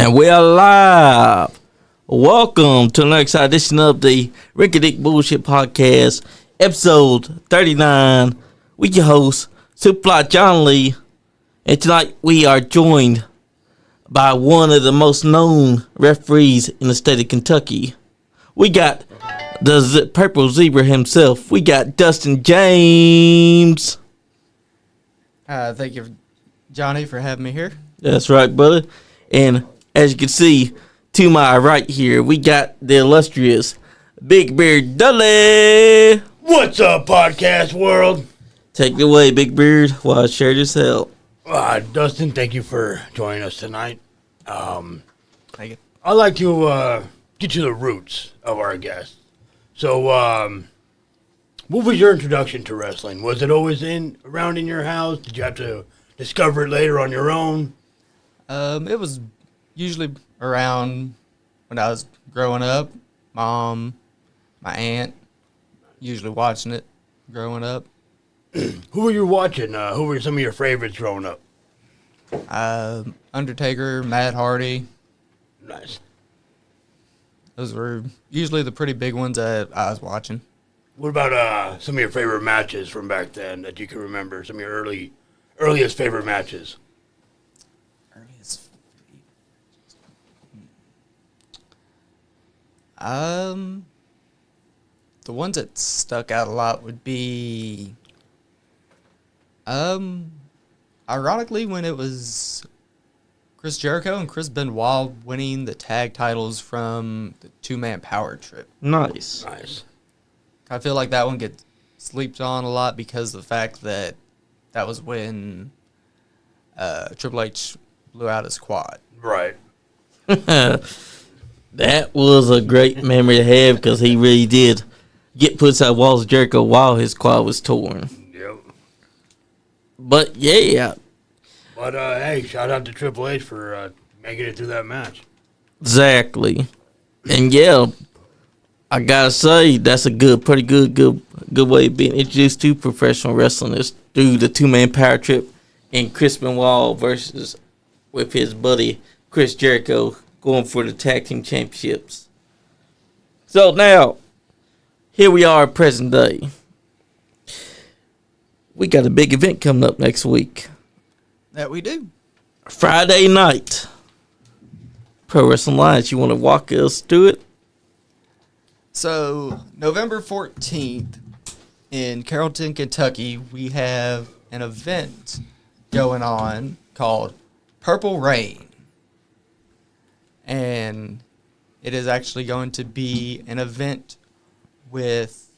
And we are live. Welcome to the next edition of the Ricky Dick Bullshit Podcast, episode 39. We your host, Superfly John Lee. And tonight we are joined by one of the most known referees in the state of Kentucky. We got the Purple Zebra himself. We got Dustin James. Thank you, Johnny, for having me here. That's right, brother. And as you can see, to my right here, we got the illustrious Big Beard Dudley. What's up, podcast world? Take it away, Big Beard, while I share this hell. Dustin, thank you for joining us tonight. Thank you. I'd like to get to the roots of our guests. So, what was your introduction to wrestling? Was it always around in your house? Did you have to discover it later on your own? It was usually around when I was growing up. Mom, my aunt, usually watching it growing up. Who were you watching? Who were some of your favorites growing up? Undertaker, Matt Hardy. Nice. Those were usually the pretty big ones that I was watching. What about some of your favorite matches from back then that you can remember? Some of your earliest favorite matches? The ones that stuck out a lot would be, ironically, when it was Chris Jericho and Chris Benoit winning the tag titles from the two-man power trip. Nice. I feel like that one gets slept on a lot because of the fact that that was when Triple H blew out his quad. Right. That was a great memory to have because he really did get put inside walls of Jericho while his quad was torn. Yep. But yeah. But hey, shout out to Triple H for making it through that match. Exactly. And yeah, I gotta say that's a pretty good way of being introduced to professional wrestling is through the two-man power trip and Chris Benoit versus with his buddy Chris Jericho going for the tag team championships. So now, here we are present day. We got a big event coming up next week. That we do. Friday night. Pro Wrestling Alliance, you want to walk us through it? So, November 14th in Carrollton, Kentucky, we have an event going on called Purple Rain. And it is actually going to be an event with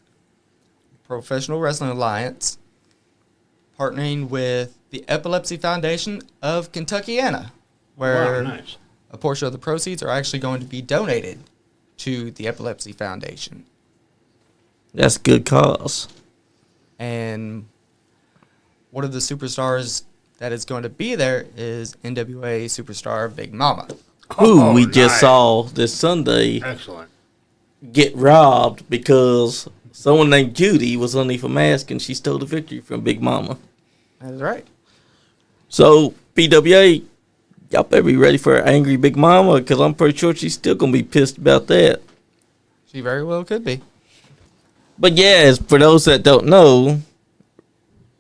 Professional Wrestling Alliance partnering with the Epilepsy Foundation of Kentuckiana, where nice. A portion of the proceeds are actually going to be donated to the Epilepsy Foundation. That's a good cause. And one of the superstars that is going to be there is NWA superstar Big Mama. Who we just nice. saw this Sunday Excellent. get robbed because someone named Judy was underneath a mask and she stole the victory from Big Mama. That is right. So, PWA, y'all better be ready for an angry Big Mama because I'm pretty sure she's still going to be pissed about that. She very well could be. But yes, for those that don't know,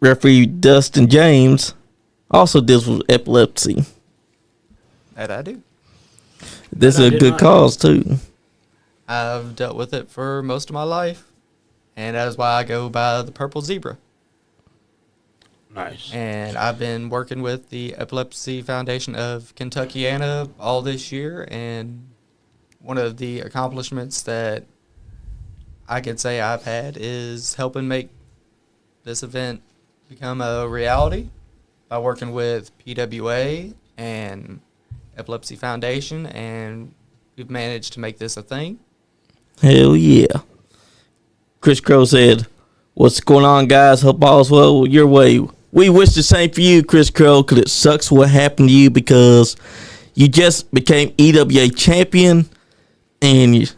referee Dustin James also deals with epilepsy. That I do. This is a good cause, too. I've dealt with it for most of my life, and that is why I go by the Purple Zebra. Nice. And I've been working with the Epilepsy Foundation of Kentuckiana all this year, and one of the accomplishments that I could say I've had is helping make this event become a reality by working with PWA and Epilepsy Foundation, and we've managed to make this a thing. Hell yeah. Chris Crow said, "What's going on, guys? Hope all's well your way. We wish the same for you, Chris Crow, because it sucks what happened to you because you just became EWA champion. And,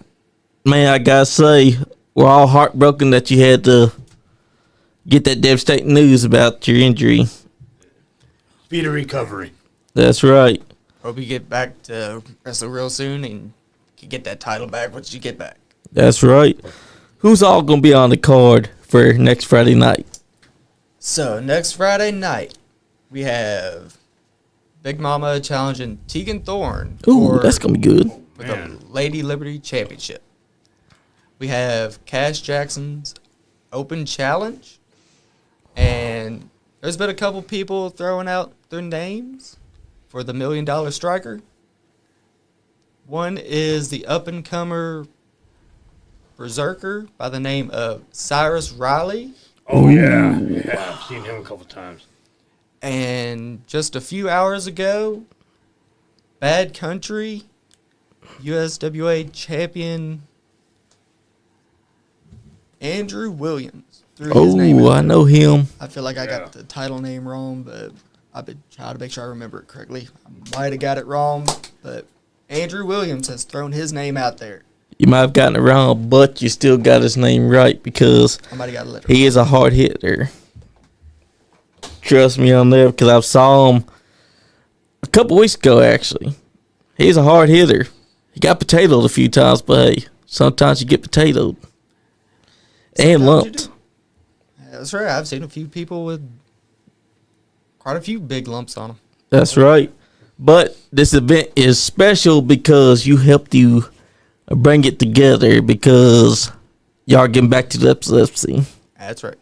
man, I got to say, we're all heartbroken that you had to get that devastating news about your injury. Speedy recovery. That's right. Hope you get back to wrestling real soon and can get that title back once you get back. That's right. Who's all going to be on the card for next Friday night? So, next Friday night, we have Big Mama challenging Tegan Thorne. Ooh, that's going to be good. For the Lady Liberty Championship. We have Cash Jackson's Open Challenge. And there's been a couple people throwing out their names for the $1 Million Striker. One is the up-and-comer berserker by the name of Cyrus Riley. Oh, yeah. I've seen him a couple times. And just a few hours ago, Bad Country USWA champion Andrew Williams. I know him. I feel like I got the title name wrong, but I've been trying to make sure I remember it correctly. I might have got it wrong, but Andrew Williams has thrown his name out there. You might have gotten it wrong, but you still got his name right because I might have got it literal. he is a hard hitter. Trust me on that because I saw him a couple weeks ago, actually. He's a hard hitter. He got potatoed a few times, but hey, sometimes you get potatoed. And lumped. That's right. I've seen a few people with quite a few big lumps on them. That's right. But this event is special because you helped you bring it together because y'all getting back to the epilepsy. That's right.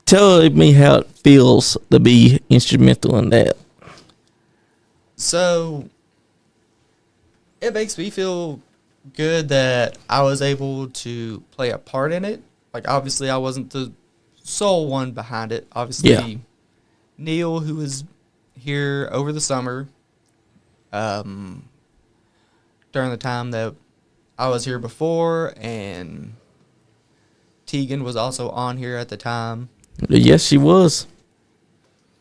Tell me how it feels to be instrumental in that. So, it makes me feel good that I was able to play a part in it. Like, obviously, I wasn't the sole one behind it. Obviously, Neil, who was here over the summer, during the time that I was here before, and Tegan was also on here at the time. Yes, she was.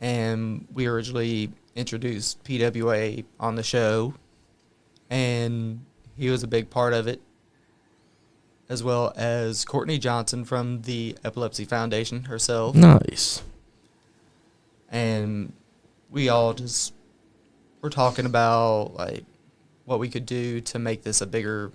And we originally introduced PWA on the show, and he was a big part of it, as well as Courtney Johnson from the Epilepsy Foundation herself. Nice. And we all just were talking about like what we could do to make this a bigger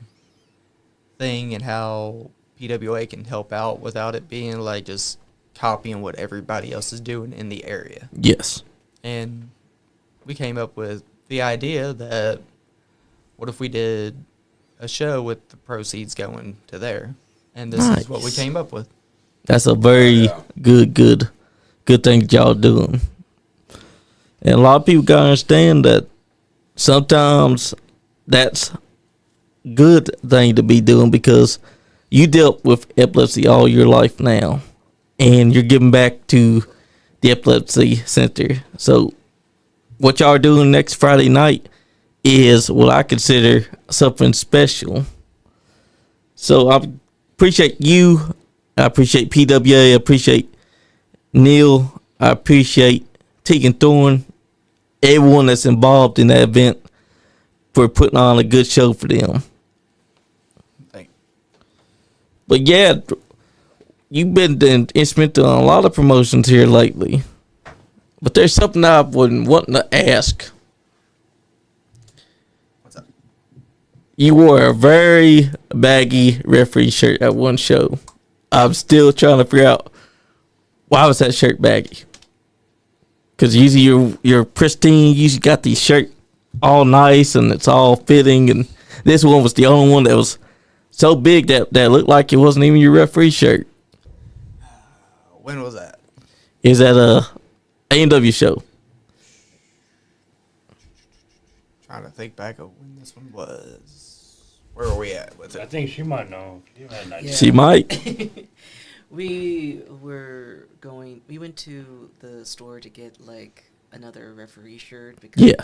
thing and how PWA can help out without it being like just copying what everybody else is doing in the area. Yes. And we came up with the idea that what if we did a show with the proceeds going to there? And this is what we came up with. That's a very good thing that y'all doing. And a lot of people gotta understand that sometimes that's good thing to be doing because you dealt with epilepsy all your life now. And you're giving back to the epilepsy center. So what y'all are doing next Friday night is what I consider something special. So I appreciate you. I appreciate PWA. I appreciate Neil. I appreciate Tegan Thorne. Everyone that's involved in that event for putting on a good show for them. Thank you. But yeah, you've been instrumental in a lot of promotions here lately. But there's something I've been wanting to ask. What's up? You wore a very baggy referee shirt at one show. I'm still trying to figure out why was that shirt baggy. Because usually you're pristine. You usually got the shirt all nice and it's all fitting. And this one was the only one that was so big that looked like it wasn't even your referee shirt. When was that? Is at a A&W show. Trying to think back of when this one was. Where were we at with I it? think she might know. She might not. Yeah. She might. We went to the store to get like another referee shirt because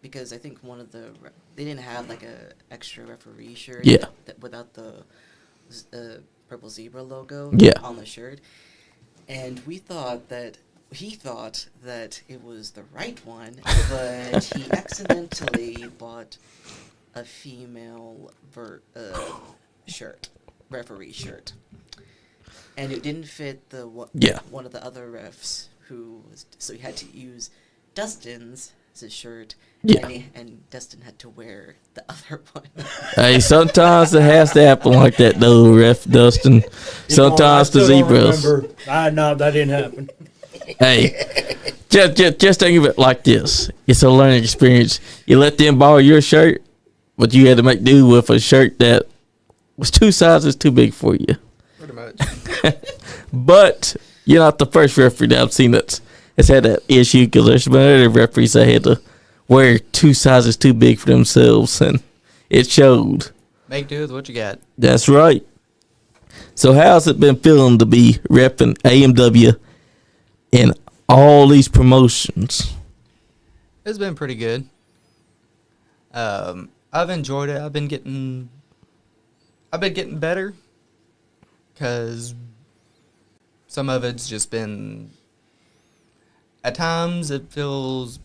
because I think one of they didn't have like a extra referee shirt without the purple zebra logo on the shirt, and he thought that it was the right one, but he accidentally bought a female referee shirt. And it didn't fit one of the other refs so he had to use Dustin's his shirt. Yeah. And Dustin had to wear the other one. Hey, sometimes it has to happen like that, though, Ref Dustin. Sometimes the zebras. No, that didn't happen. Hey, just think of it like this. It's a learning experience. You let them borrow your shirt, but you had to make do with a shirt that was 2 sizes too big for you. Pretty much. But you're not the first referee that I've seen that's had that issue, because there's been other referees that had to wear 2 sizes too big for themselves, and it showed. Make do with what you got. That's right. So how's it been feeling to be repping AMW in all these promotions? It's been pretty good. I've enjoyed it. I've been getting better, because some of it's just been, at times it feels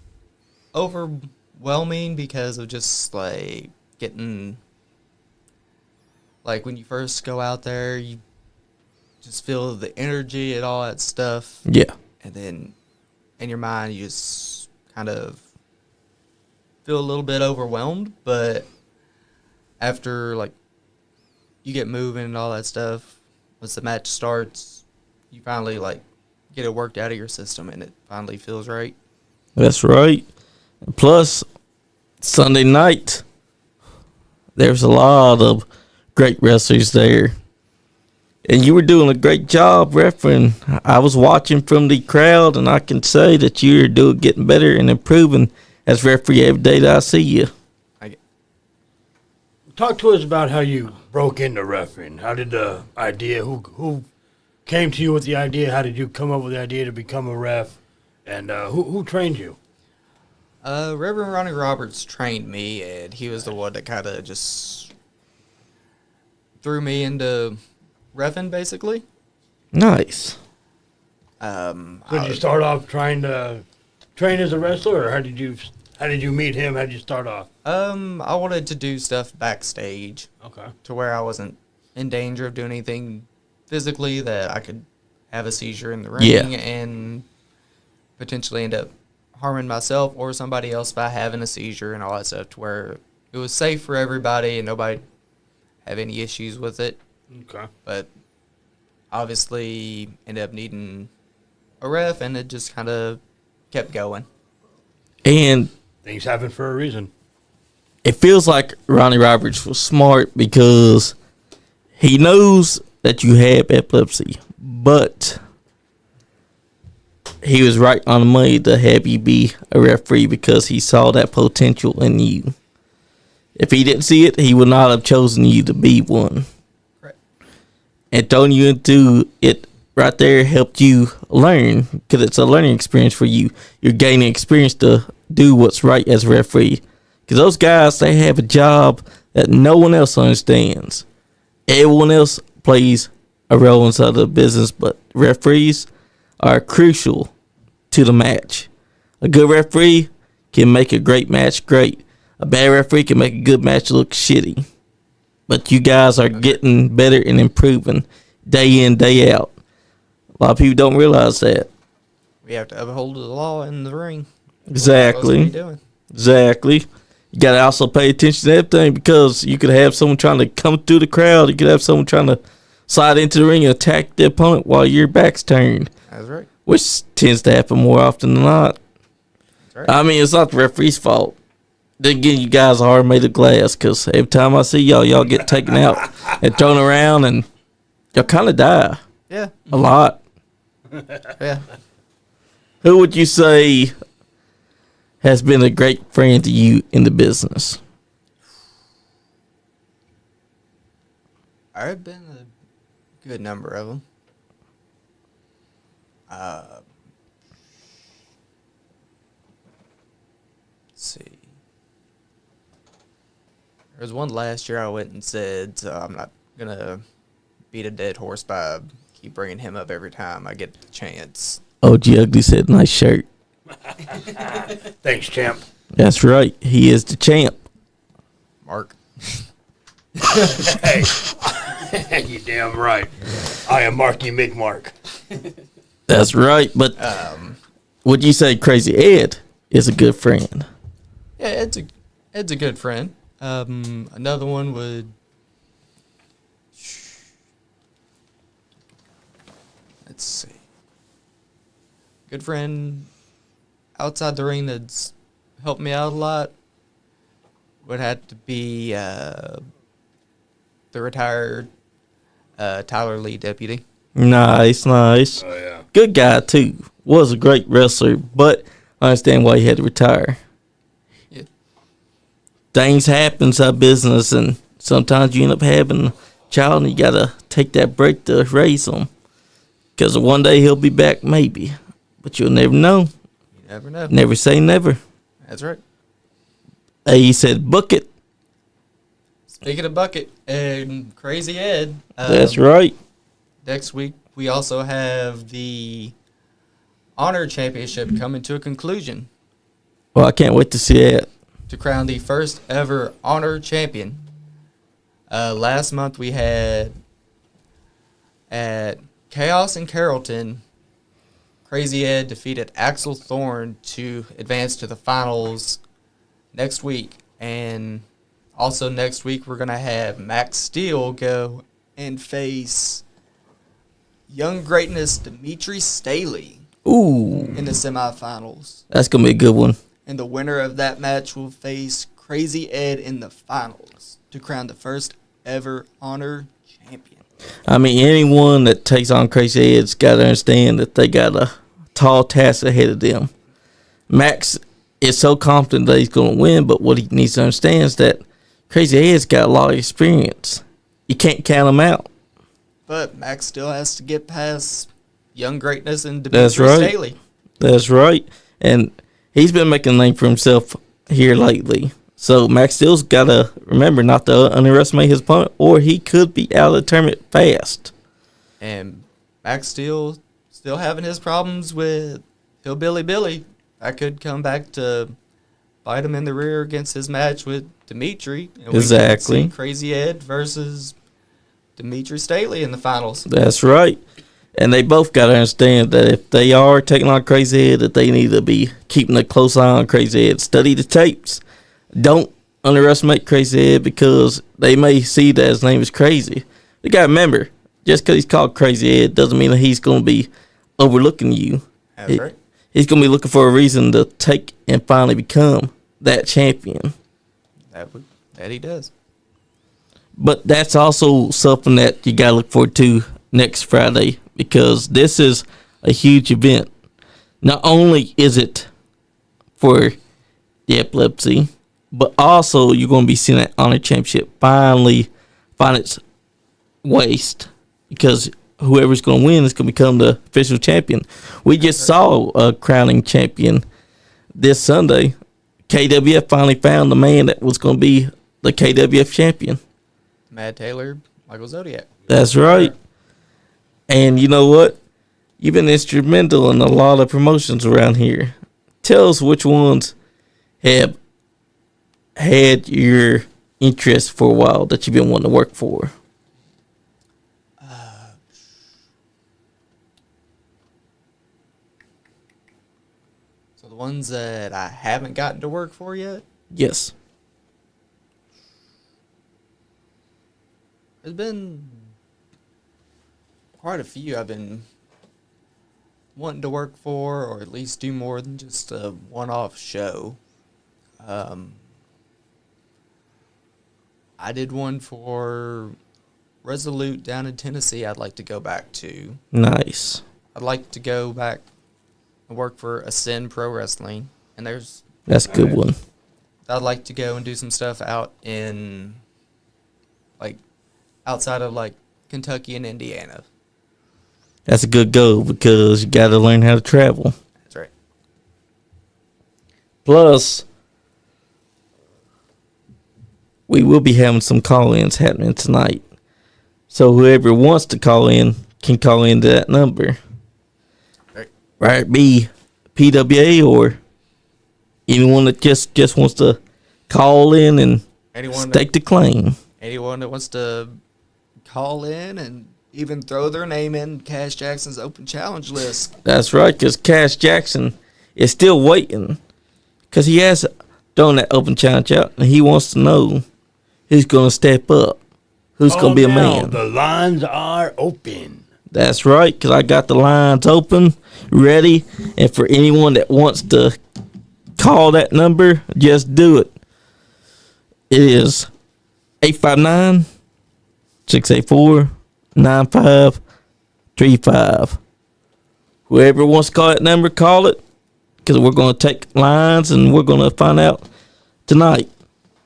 overwhelming because of just like getting, like when you first go out there, you just feel the energy and all that stuff. Yeah. And then in your mind, you just kind of feel a little bit overwhelmed. But after, like, you get moving and all that stuff, once the match starts, you finally, like, get it worked out of your system, and it finally feels right. That's right. Plus, Sunday night, there's a lot of great wrestlers there. And you were doing a great job, refereeing. I was watching from the crowd, and I can say that you're getting better and improving as referee every day that I see you. Talk to us about how you broke into refereeing. How did the idea, who came to you with the idea? How did you come up with the idea to become a ref? And who trained you? Reverend Ronnie Roberts trained me, and he was the one that kind of just threw me into reffing, basically. Nice. Did you start off trying to train as a wrestler, or how did you meet him? How did you start off? I wanted to do stuff backstage. Okay. To where I wasn't in danger of doing anything physically that I could have a seizure in the ring and potentially end up harming myself or somebody else by having a seizure and all that stuff, to where it was safe for everybody and nobody have any issues with it. Okay. But obviously ended up needing a ref, and it just kind of kept going. And things happen for a reason. it feels like Ronnie Roberts was smart, because he knows that you have epilepsy, but he was right on the money to have you be a referee, because he saw that potential in you. If he didn't see it, he would not have chosen you to be one. Right. And throwing you into it right there helped you learn, because it's a learning experience for you. You're gaining experience to do what's right as a referee. Because those guys, they have a job that no one else understands. Everyone else plays a role inside the business, but referees are crucial to the match. A good referee can make a great match great. A bad referee can make a good match look shitty. But you guys are getting better and improving day in, day out. A lot of people don't realize that. We have to uphold the law in the ring. Exactly. Exactly. You got to also pay attention to everything, because you could have someone trying to come through the crowd. You could have someone trying to slide into the ring and attack the opponent while your back's turned. That's right. Which tends to happen more often than not. That's right. I mean, it's not the referee's fault. Then again, you guys are made of glass, because every time I see y'all get taken out and thrown around, and y'all kind of die. Yeah. A lot. Yeah. Who would you say has been a great friend to you in the business? I've been a good number of them. Let's see. There was one last year I went and said, so I'm not going to beat a dead horse by keep bringing him up every time I get the chance. OG Ugly said, nice shirt. Thanks, champ. That's right. He is the champ. Mark. Hey, you damn right. I am Marky McMark. That's right. But would you say Crazy Ed is a good friend. Yeah, Ed's a good friend. Another one would. Let's see. Good friend outside the ring that's helped me out a lot would have to be the retired Tyler Lee deputy. Nice. Oh, yeah. Good guy, too. Was a great wrestler, but I understand why he had to retire. Yeah. Things happen inside business, and sometimes you end up having a child, and you got to take that break to raise them. Because one day he'll be back, maybe. But you'll never know. You never know. Never say never. That's right. Hey, he said bucket. Speaking of bucket and Crazy Ed. That's right. Next week, we also have the Honor Championship coming to a conclusion Well, I can't wait to see that. to crown the first ever Honor Champion. Last month, we had at Chaos in Carrollton, Crazy Ed defeated Axel Thorne to advance to the finals next week. And also next week, we're going to have Max Steel go and face Young Greatness Dimitri Staley Ooh, in the semifinals. that's going to be a good one. And the winner of that match will face Crazy Ed in the finals to crown the first ever Honor Champion. I mean, anyone that takes on Crazy Ed's got to understand that they got a tall task ahead of them. Max is so confident that he's going to win, but what he needs to understand is that Crazy Ed's got a lot of experience. You can't count him out. But Max still has to get past Young Greatness and That's Dimitri right. Staley. That's right. And he's been making a name for himself here lately. So Max Steele's got to remember not to underestimate his opponent, or he could be out of the tournament fast. And Max Steel still having his problems with Hillbilly Billy. That could come back to bite him in the rear against his match with Dimitri. And Exactly. We could see Crazy Ed versus Dimitri Staley in the finals. That's right. And they both got to understand that if they are taking on Crazy Ed, that they need to be keeping a close eye on Crazy Ed. Study the tapes. Don't underestimate Crazy Ed because they may see that his name is Crazy. You got to remember, just because he's called Crazy Ed doesn't mean that he's going to be overlooking you. That's right. He's going to be looking for a reason to take and finally become that champion. That he does. But that's also something that you got to look forward to next Friday because this is a huge event. Not only is it for the epilepsy, but also you're going to be seeing that Honor Championship finally find its waist because whoever's going to win is going to become the official champion. We just saw a crowning champion this Sunday. KWF finally found the man that was going to be the KWF champion. Matt Taylor, Michael Zodiac. That's right. And you know what? You've been instrumental in a lot of promotions around here. Tell us which ones have had your interest for a while that you've been wanting to work for. So the ones that I haven't gotten to work for yet, Yes. there's been quite a few I've been wanting to work for, or at least do more than just a one-off show. I did one for Resolute down in Tennessee I'd like to go back to. Nice. I'd like to go back and work for Ascend Pro Wrestling. And there's... That's a good one. I'd like to go and do some stuff out in, like, outside of, like, Kentucky and Indiana. That's a good goal because you got to learn how to travel. That's right. Plus, we will be having some call-ins happening tonight. So whoever wants to call in can call into that number. Right. Right, be PWA or anyone that just wants to call in and stake the claim. Anyone that wants to call in and even throw their name in Cash Jackson's open challenge list. That's right, because Cash Jackson is still waiting because he has thrown that open challenge out, and he wants to know who's going to step up, who's going to be a man. The lines are open. That's right, because I got the lines open, ready, and for anyone that wants to call that number, just do it. It is 859-684-9535. Whoever wants to call that number, call it, because we're going to take lines and we're going to find out tonight.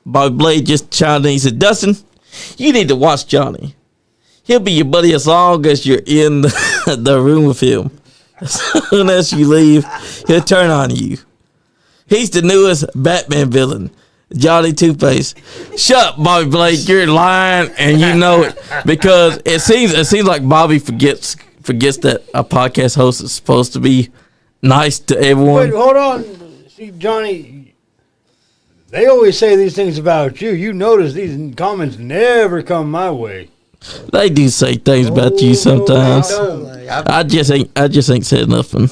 Bobby Blade just chimed in. He said, Dustin, you need to watch Johnny. He'll be your buddy as long as you're in the room with him. As soon as you leave, he'll turn on you. He's the newest Batman villain, Johnny Two-Face. Shut up, Bobby Blade. You're lying, and you know it, because it seems like Bobby forgets that a podcast host is supposed to be nice to everyone. Wait, hold on. See, Johnny, they always say these things about you. You notice these comments never come my way. They do say things about you sometimes. I just ain't said nothing.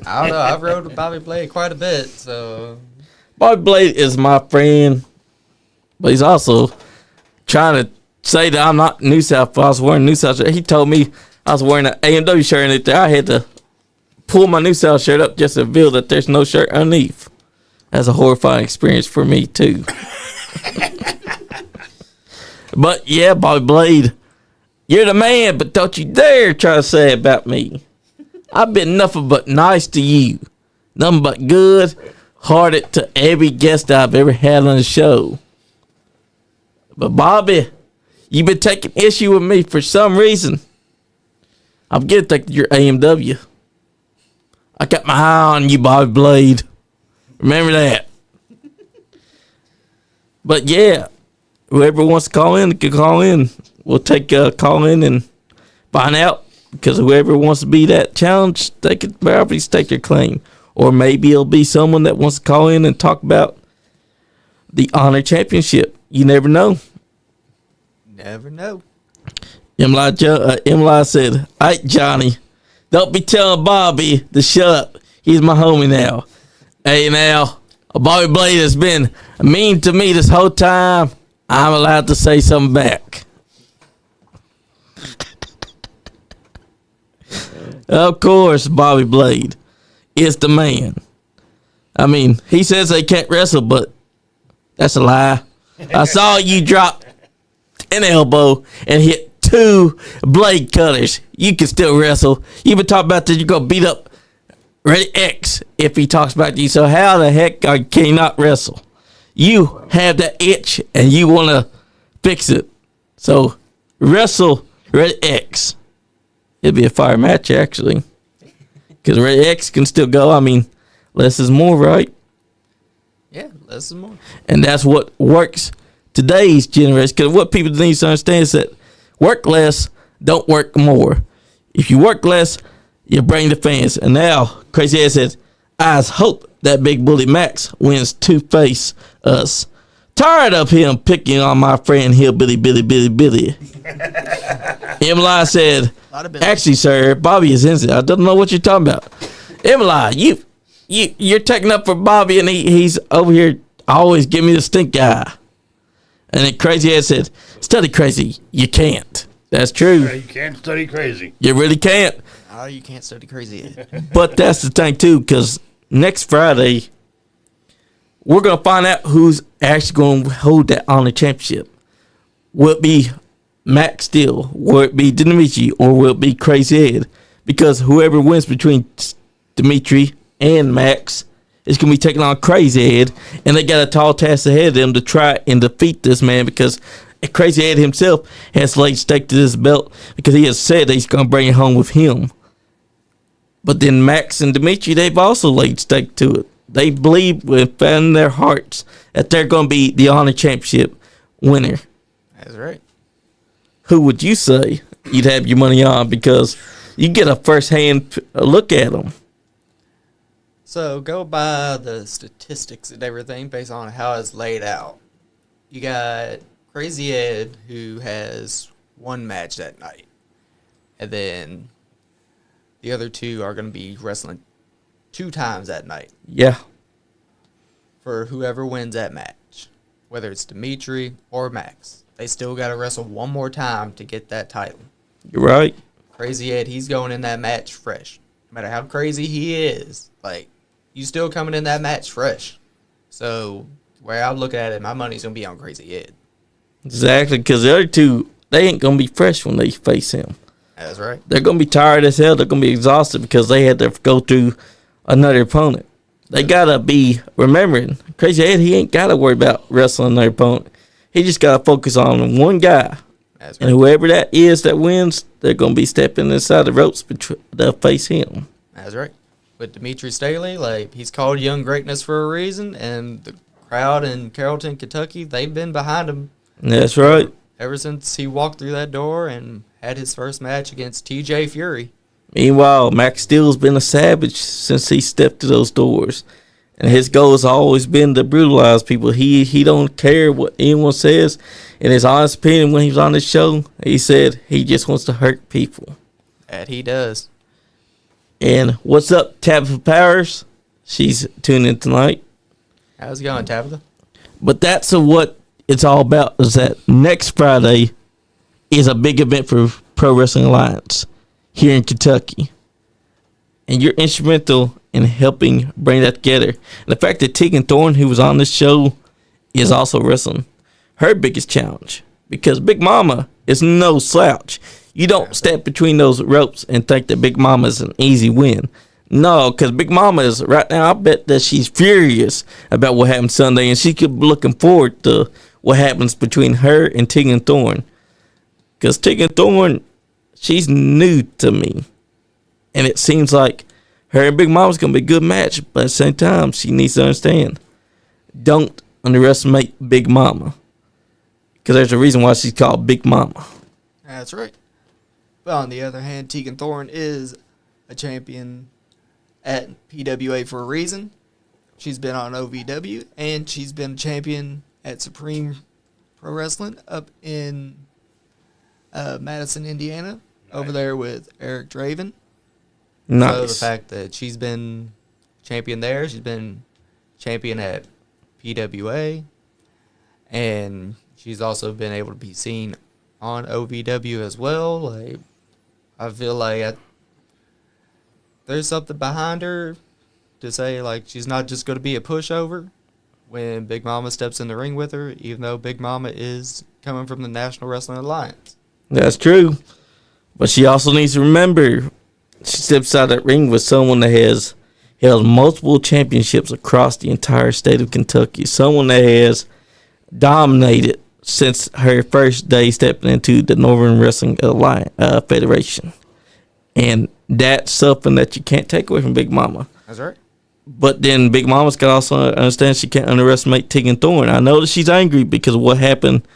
I don't know. I've rode with Bobby Blade quite a bit, so. Bobby Blade is my friend, but he's also trying to say that I'm not New South. I was wearing New South shirt. He told me I was wearing an AMW shirt underneath there. I had to pull my New South shirt up just to reveal that there's no shirt underneath. That's a horrifying experience for me, too. But, yeah, Bobby Blade, you're the man, but don't you dare try to say about me. I've been nothing but nice to you. Nothing but good-hearted to every guest I've ever had on the show. But, Bobby, you've been taking issue with me for some reason. I'm getting to think you're AMW. I got my eye on you, Bobby Blade. Remember that. But, yeah. Whoever wants to call in can call in. We'll take a call in and find out. Because whoever wants to be that challenge, they could probably stake their claim. Or maybe it'll be someone that wants to call in and talk about the Championship. You never know. Never know. Emily said, "Hey, Johnny, don't be telling Bobby to shut up. He's my homie now. Hey, now, Bobby Blade has been mean to me this whole time. I'm allowed to say something back." Of course, Bobby Blade is the man. I mean, he says they can't wrestle, but that's a lie. I saw you drop an elbow and hit 2 blade cutters. You can still wrestle. You've been talking about that you're going to beat up Ready X if he talks about you. So how the heck can you not wrestle? You have that itch and you want to fix it. So wrestle Ready X. It'd be a fire match, actually. Because Ready X can still go. I mean, less is more, right? Yeah, less is more. And that's what works today's generation. Because what people need to understand is that work less, don't work more. If you work less, you bring the fans. And now, Crazy Ass says, I hope that Big Bully Max wins Two-Face us. Tired of him picking on my friend Hillbilly Billy. Emily said, actually, sir, Bobby is innocent. I don't know what you're talking about. Emily, you're taking up for Bobby, and he's over here always giving me the stink eye. And then Crazy Ass said, study Crazy. You can't. That's true. You can't study Crazy. You really can't. Oh, you can't study Crazy. But that's the thing, too, because next Friday, we're going to find out who's actually going to hold that Honor Championship. Will it be Max Steel? Will it be Dimitri? Or will it be Crazy Ed? Because whoever wins between Dimitri and Max is going to be taking on Crazy Ed. And they got a tall task ahead of them to try and defeat this man, because Crazy Ed himself has laid stake to this belt because he has said that he's going to bring it home with him. But then Max and Dimitri, they've also laid stake to it. They believe within their hearts that they're going to be the Honor Championship winner. That's right. Who would you say you'd have your money on? Because you get a first-hand look at them. So go by the statistics and everything based on how it's laid out. You got Crazy Ed, who has 1 match that night. And then the other 2 are going to be wrestling 2 times that night. Yeah. for whoever wins that match, whether it's Dimitri or Max. They still got to wrestle one more time to get that title. You're right. Crazy Ed, he's going in that match fresh. No matter how crazy he is, like, you still coming in that match fresh. So, where I look at it, my money's going to be on Crazy Ed. Exactly, because the other two, they ain't going to be fresh when they face him. That's right. They're going to be tired as hell. They're going to be exhausted because they had to go through another opponent. They got to be remembering, Crazy Ed, he ain't got to worry about wrestling another opponent. He just got to focus on one guy. That's and right. whoever that is that wins, they're going to be stepping inside the ropes to face him. That's right. With Dimitri Staley, like, he's called Young Greatness for a reason, and the crowd in Carrollton, Kentucky, they've been behind him. That's right. Ever since he walked through that door and had his first match against TJ Fury. Meanwhile, Max Steele's been a savage since he stepped through those doors. And his goal has always been to brutalize people. He don't care what anyone says. In his honest opinion, when he was on the show, he said he just wants to hurt people. That he does. And what's up, Tabitha Powers? She's tuning in tonight. How's it going, Tabitha? But that's what it's all about, is that next Friday is a big event for Pro Wrestling Alliance here in Kentucky. And you're instrumental in helping bring that together. And the fact that Tegan Thorne, who was on this show, is also wrestling her biggest challenge. Because Big Mama is no slouch. You don't step between those ropes and think that Big Mama is an easy win. No, because Big Mama is, right now, I bet that she's furious about what happened Sunday. And she could be looking forward to what happens between her and Tegan Thorne. Because Tegan Thorne, she's new to me. And it seems like her and Big Mama's going to be a good match. But at the same time, she needs to understand, don't underestimate Big Mama. Because there's a reason why she's called Big Mama. That's right. But on the other hand, Tegan Thorne is a champion at PWA for a reason. She's been on OVW, and she's been a champion at Supreme Pro Wrestling up in Madison, Indiana, over there with Eric Draven. Nice. So the fact that she's been champion there, she's been champion at PWA, and she's also been able to be seen on OVW as well. Like, I feel like there's something behind her to say, like, she's not just going to be a pushover when Big Mama steps in the ring with her, even though Big Mama is coming from the National Wrestling Alliance. That's true. But she also needs to remember, she steps out of that ring with someone that has held multiple championships across the entire state of Kentucky. Someone that has dominated since her first day stepping into the Northern Wrestling Alliance, Federation. And that's something that you can't take away from Big Mama. That's right. But then Big Mama's got to also understand she can't underestimate Tegan Thorne. I know that she's angry because of what happened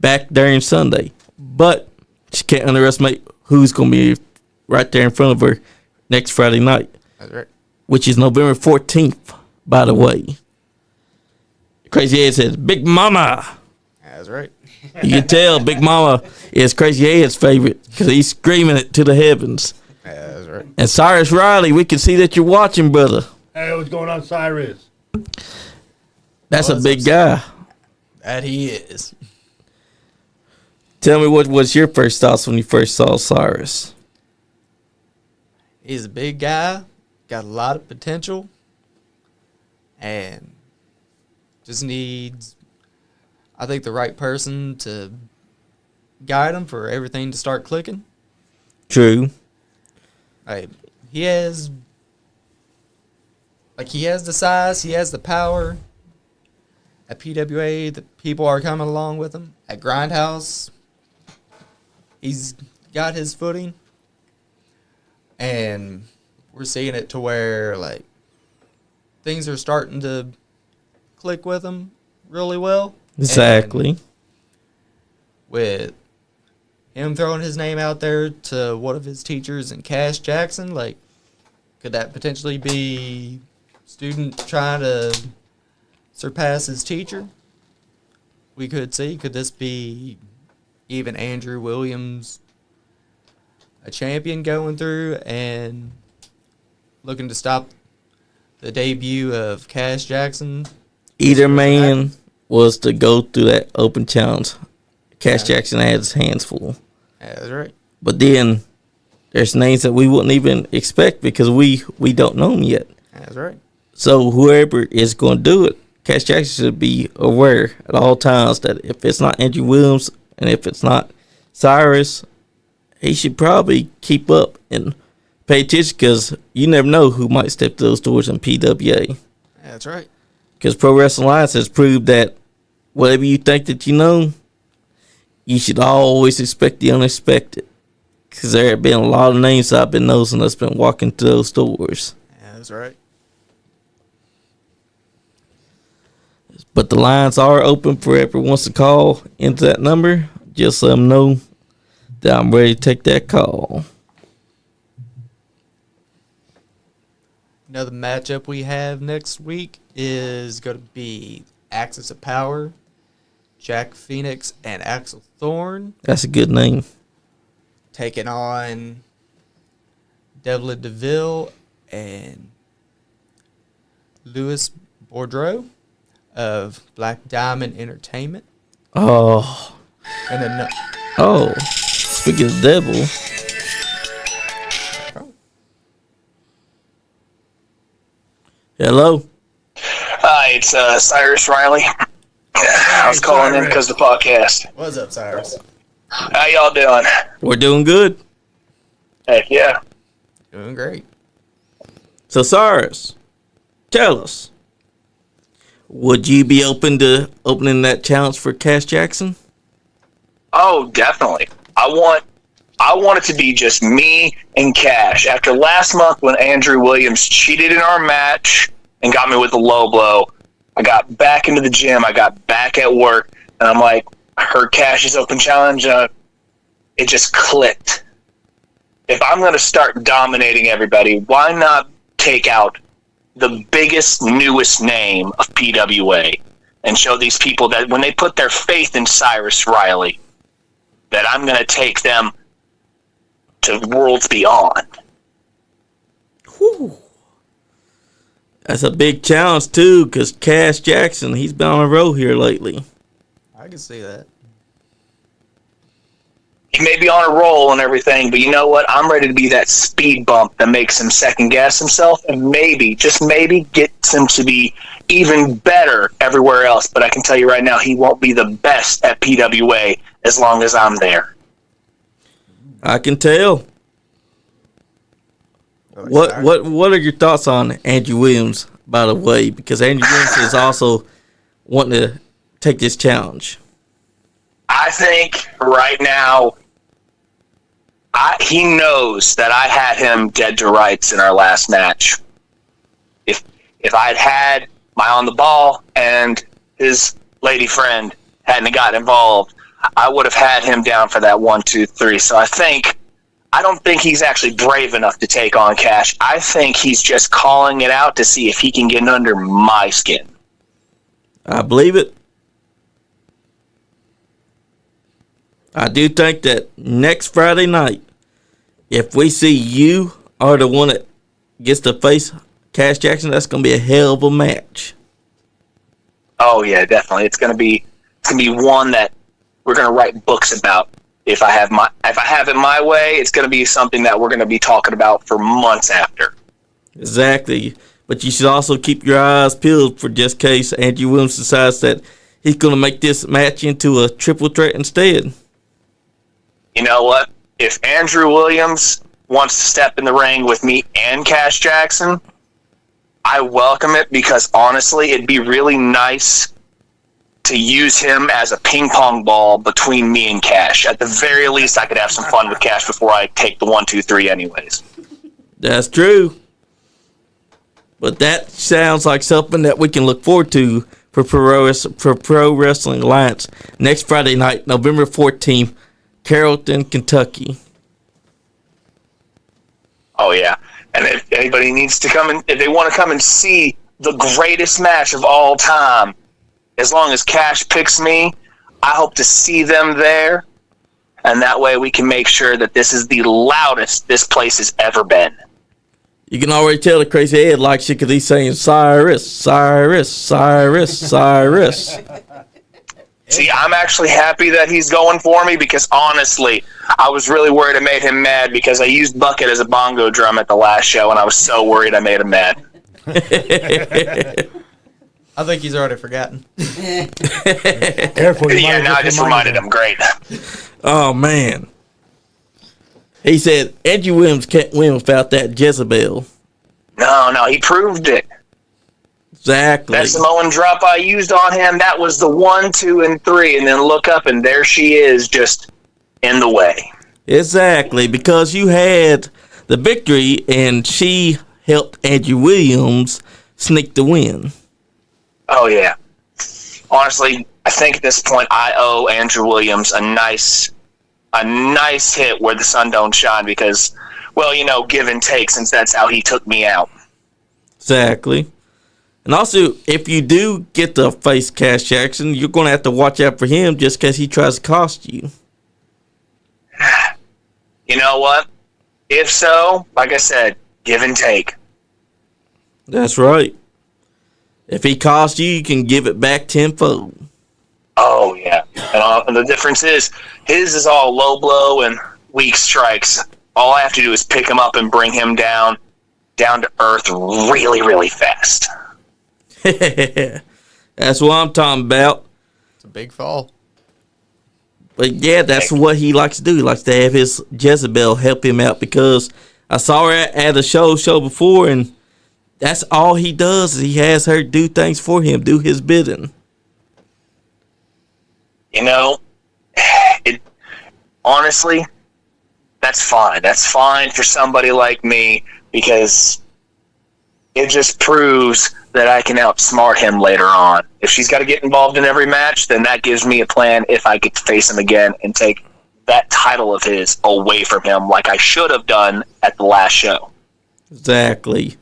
back during Sunday. But she can't underestimate who's going to be right there in front of her next Friday night. That's right. Which is November 14th, by the way. Crazy Ed says, Big Mama. That's right. You can tell Big Mama is Crazy Ed's favorite because he's screaming it to the heavens. That's right. And Cyrus Riley, we can see that you're watching, brother. Hey, what's going on, Cyrus? That's a big guy. That he is. Tell me what was your first thoughts when you first saw Cyrus? He's a big guy, got a lot of potential, and just needs, I think, the right person to guide him for everything to start clicking. True. He has the size, he has the power. At PWA, the people are coming along with him. At Grindhouse, he's got his footing. And we're seeing it to where, like, things are starting to click with him really well. Exactly. And with him throwing his name out there to one of his teachers in Cash Jackson, like, could that potentially be student trying to surpass his teacher? We could see. Could this be even Andrew Williams, a champion going through and looking to stop the debut of Cash Jackson either man was to go through that open challenge, Cash Jackson had his hands full. Yeah, that's right. But then there's names that we wouldn't even expect because we don't know them yet. That's right. So whoever is going to do it, Cash Jackson should be aware at all times that if it's not Andrew Williams and if it's not Cyrus, he should probably keep up and pay attention because you never know who might step to those doors in PWA. Yeah, that's right. Because Pro Wrestling Alliance has proved that whatever you think that you know, you should always expect the unexpected. Because there have been a lot of names I've been nosing that's been walking through those doors. Yeah, that's right. But the lines are open for whoever wants to call into that number. Just let them know that I'm ready to take that call. Another matchup we have next week is going to be Axis of Power, Jack Phoenix, and Axel Thorne. That's a good name. Taking on Devlin DeVille and Louis Boudreaux of Black Diamond Entertainment. Oh. And then Speaking of devil. Hello. Hi, it's Cyrus Riley. I was calling in because of the podcast. What's up, Cyrus? How y'all doing? We're doing good. Heck yeah. Doing great. So, Cyrus, tell us, would you be open to opening that challenge for Cash Jackson? Oh, definitely. I want it to be just me and Cash. After last month when Andrew Williams cheated in our match and got me with a low blow, I got back into the gym. I got back at work, and I'm like, I heard Cash's open challenge. It just clicked. If I'm going to start dominating everybody, why not take out the biggest, newest name of PWA and show these people that when they put their faith in Cyrus Riley, that I'm going to take them to worlds beyond. Whew. That's a big challenge, too, because Cash Jackson, he's been on a roll here lately. I can see that. He may be on a roll and everything, but you know what? I'm ready to be that speed bump that makes him second guess himself and maybe, just maybe, gets him to be even better everywhere else. But I can tell you right now, he won't be the best at PWA as long as I'm there. I can tell. What are your thoughts on Andrew Williams, by the way? Because Andrew Williams is also wanting to take this challenge. I think right now, he knows that I had him dead to rights in our last match. If I'd had my on the ball and his lady friend hadn't got involved, I would have had him down for that 1, 2, 3. So I don't think he's actually brave enough to take on Cash. I think he's just calling it out to see if he can get under my skin. I believe it. I do think that next Friday night, if we see you are the one that gets to face Cash Jackson, that's going to be a hell of a match. Oh yeah, definitely. It's gonna be one that we're gonna write books about. If I have it my way, it's gonna be something that we're gonna be talking about for months after. Exactly. But you should also keep your eyes peeled for just case Andrew Williams decides that he's gonna make this match into a triple threat instead. You know what? If Andrew Williams wants to step in the ring with me and Cash Jackson, I welcome it because honestly, it'd be really nice to use him as a ping pong ball between me and Cash. At the very least, I could have some fun with Cash before I take the 1, 2, 3 anyways. That's true. But that sounds like something that we can look forward to for Pro Wrestling Alliance next Friday night, November 14th, Carrollton, Kentucky. Oh, yeah. And if anybody needs to come in, if they want to come and see the greatest match of all time, as long as Cash picks me, I hope to see them there. And that way we can make sure that this is the loudest this place has ever been. You can already tell the Crazy Ed likes you because he's saying Cyrus, Cyrus, Cyrus, Cyrus. See, I'm actually happy that he's going for me because, honestly, I was really worried I made him mad because I used Bucket as a bongo drum at the last show, and I was so worried I made him mad. I think he's already forgotten. Careful. Yeah, now I just reminded him. Great. Oh, man. He said Andrew Williams can't win without that Jezebel. No, he proved it. Exactly. That Samoan drop I used on him, that was the 1, 2, and 3, and then look up, and there she is, just in the way. Exactly, because you had the victory, and she helped Andrew Williams sneak the win. Oh, yeah. Honestly, I think at this point I owe Andrew Williams a nice hit where the sun don't shine because, well, give and take since that's how he took me out. Exactly. And also, if you do get to face Cash Jackson, you're going to have to watch out for him just because he tries to cost you. You know what? If so, like I said, give and take. That's right. If he costs you, you can give it back tenfold. Oh, yeah. And the difference is, his is all low blow and weak strikes. All I have to do is pick him up and bring him down to earth really, really fast. That's what I'm talking about. It's a big fall. But yeah, that's what he likes to do. He likes to have his Jezebel help him out because I saw her at a show before, and that's all he does is he has her do things for him, do his bidding. Honestly, that's fine. That's fine for somebody like me because it just proves that I can outsmart him later on. If she's got to get involved in every match, then that gives me a plan if I get to face him again and take that title of his away from him like I should have done at the last show. Exactly.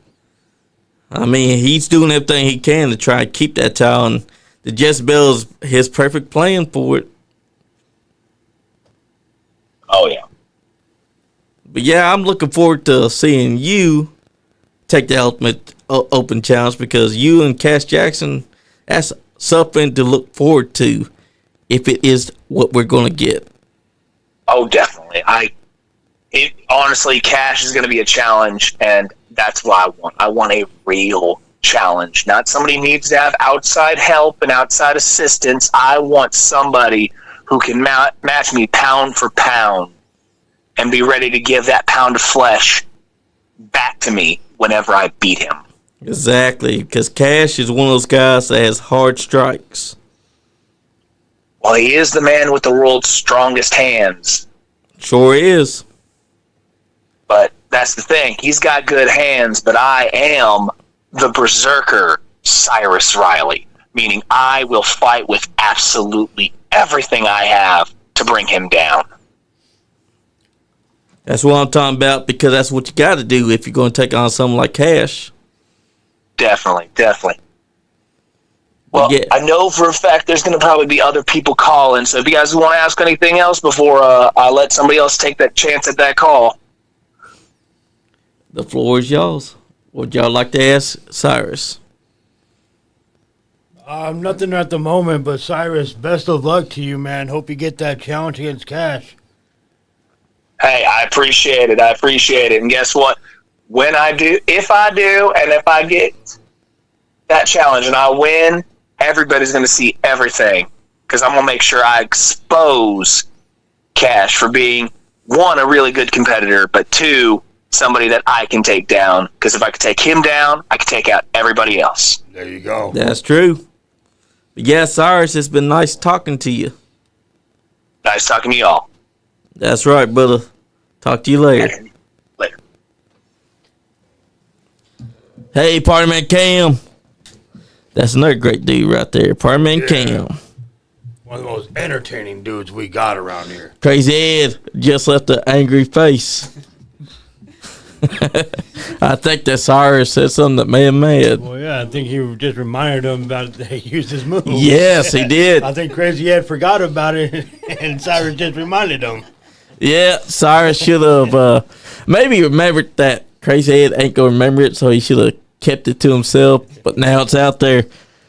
I mean, he's doing everything he can to try to keep that title, and the Jezebel is his perfect plan for it. Oh, yeah. But yeah, I'm looking forward to seeing you take the Ultimate Open Challenge because you and Cash Jackson, that's something to look forward to if it is what we're going to get. Oh, definitely. Honestly, Cash is going to be a challenge, and that's what I want. I want a real challenge. Not somebody who needs to have outside help and outside assistance. I want somebody who can match me pound for pound and be ready to give that pound of flesh back to me whenever I beat him. Exactly, because Cash is one of those guys that has hard strikes. Well, he is the man with the world's strongest hands. Sure is. But that's the thing. He's got good hands, but I am the berserker Cyrus Riley, meaning I will fight with absolutely everything I have to bring him down. That's what I'm talking about because that's what you got to do if you're going to take on someone like Cash. Definitely. Well, yeah. I know for a fact there's going to probably be other people calling, so if you guys want to ask anything else before I let somebody else take that chance at that call. The floor is y'all's. Would y'all like to ask Cyrus? Nothing at the moment, but Cyrus, best of luck to you, man. Hope you get that challenge against Cash. Hey, I appreciate it. And guess what? When I do, if I get that challenge and I win, everybody's going to see everything. Because I'm going to make sure I expose Cash for being, one, a really good competitor, but two, somebody that I can take down. Because if I could take him down, I could take out everybody else. There you go. That's true. But yeah, Cyrus, it's been nice talking to you. Nice talking to y'all. That's right, brother. Talk to you later. Later. Hey, Party Man Cam. That's another great dude right there. Party Man Cam. One of the most entertaining dudes we got around here. Crazy Ed just left an angry face. I think that Cyrus said something that made him mad. Well, yeah, I think he just reminded him about that he used his move. Yes, he did. I think Crazy Ed forgot about it, and Cyrus just reminded him. Yeah, Cyrus should have maybe remembered that Crazy Ed ain't gonna remember it, so he should have kept it to himself. But now it's out there.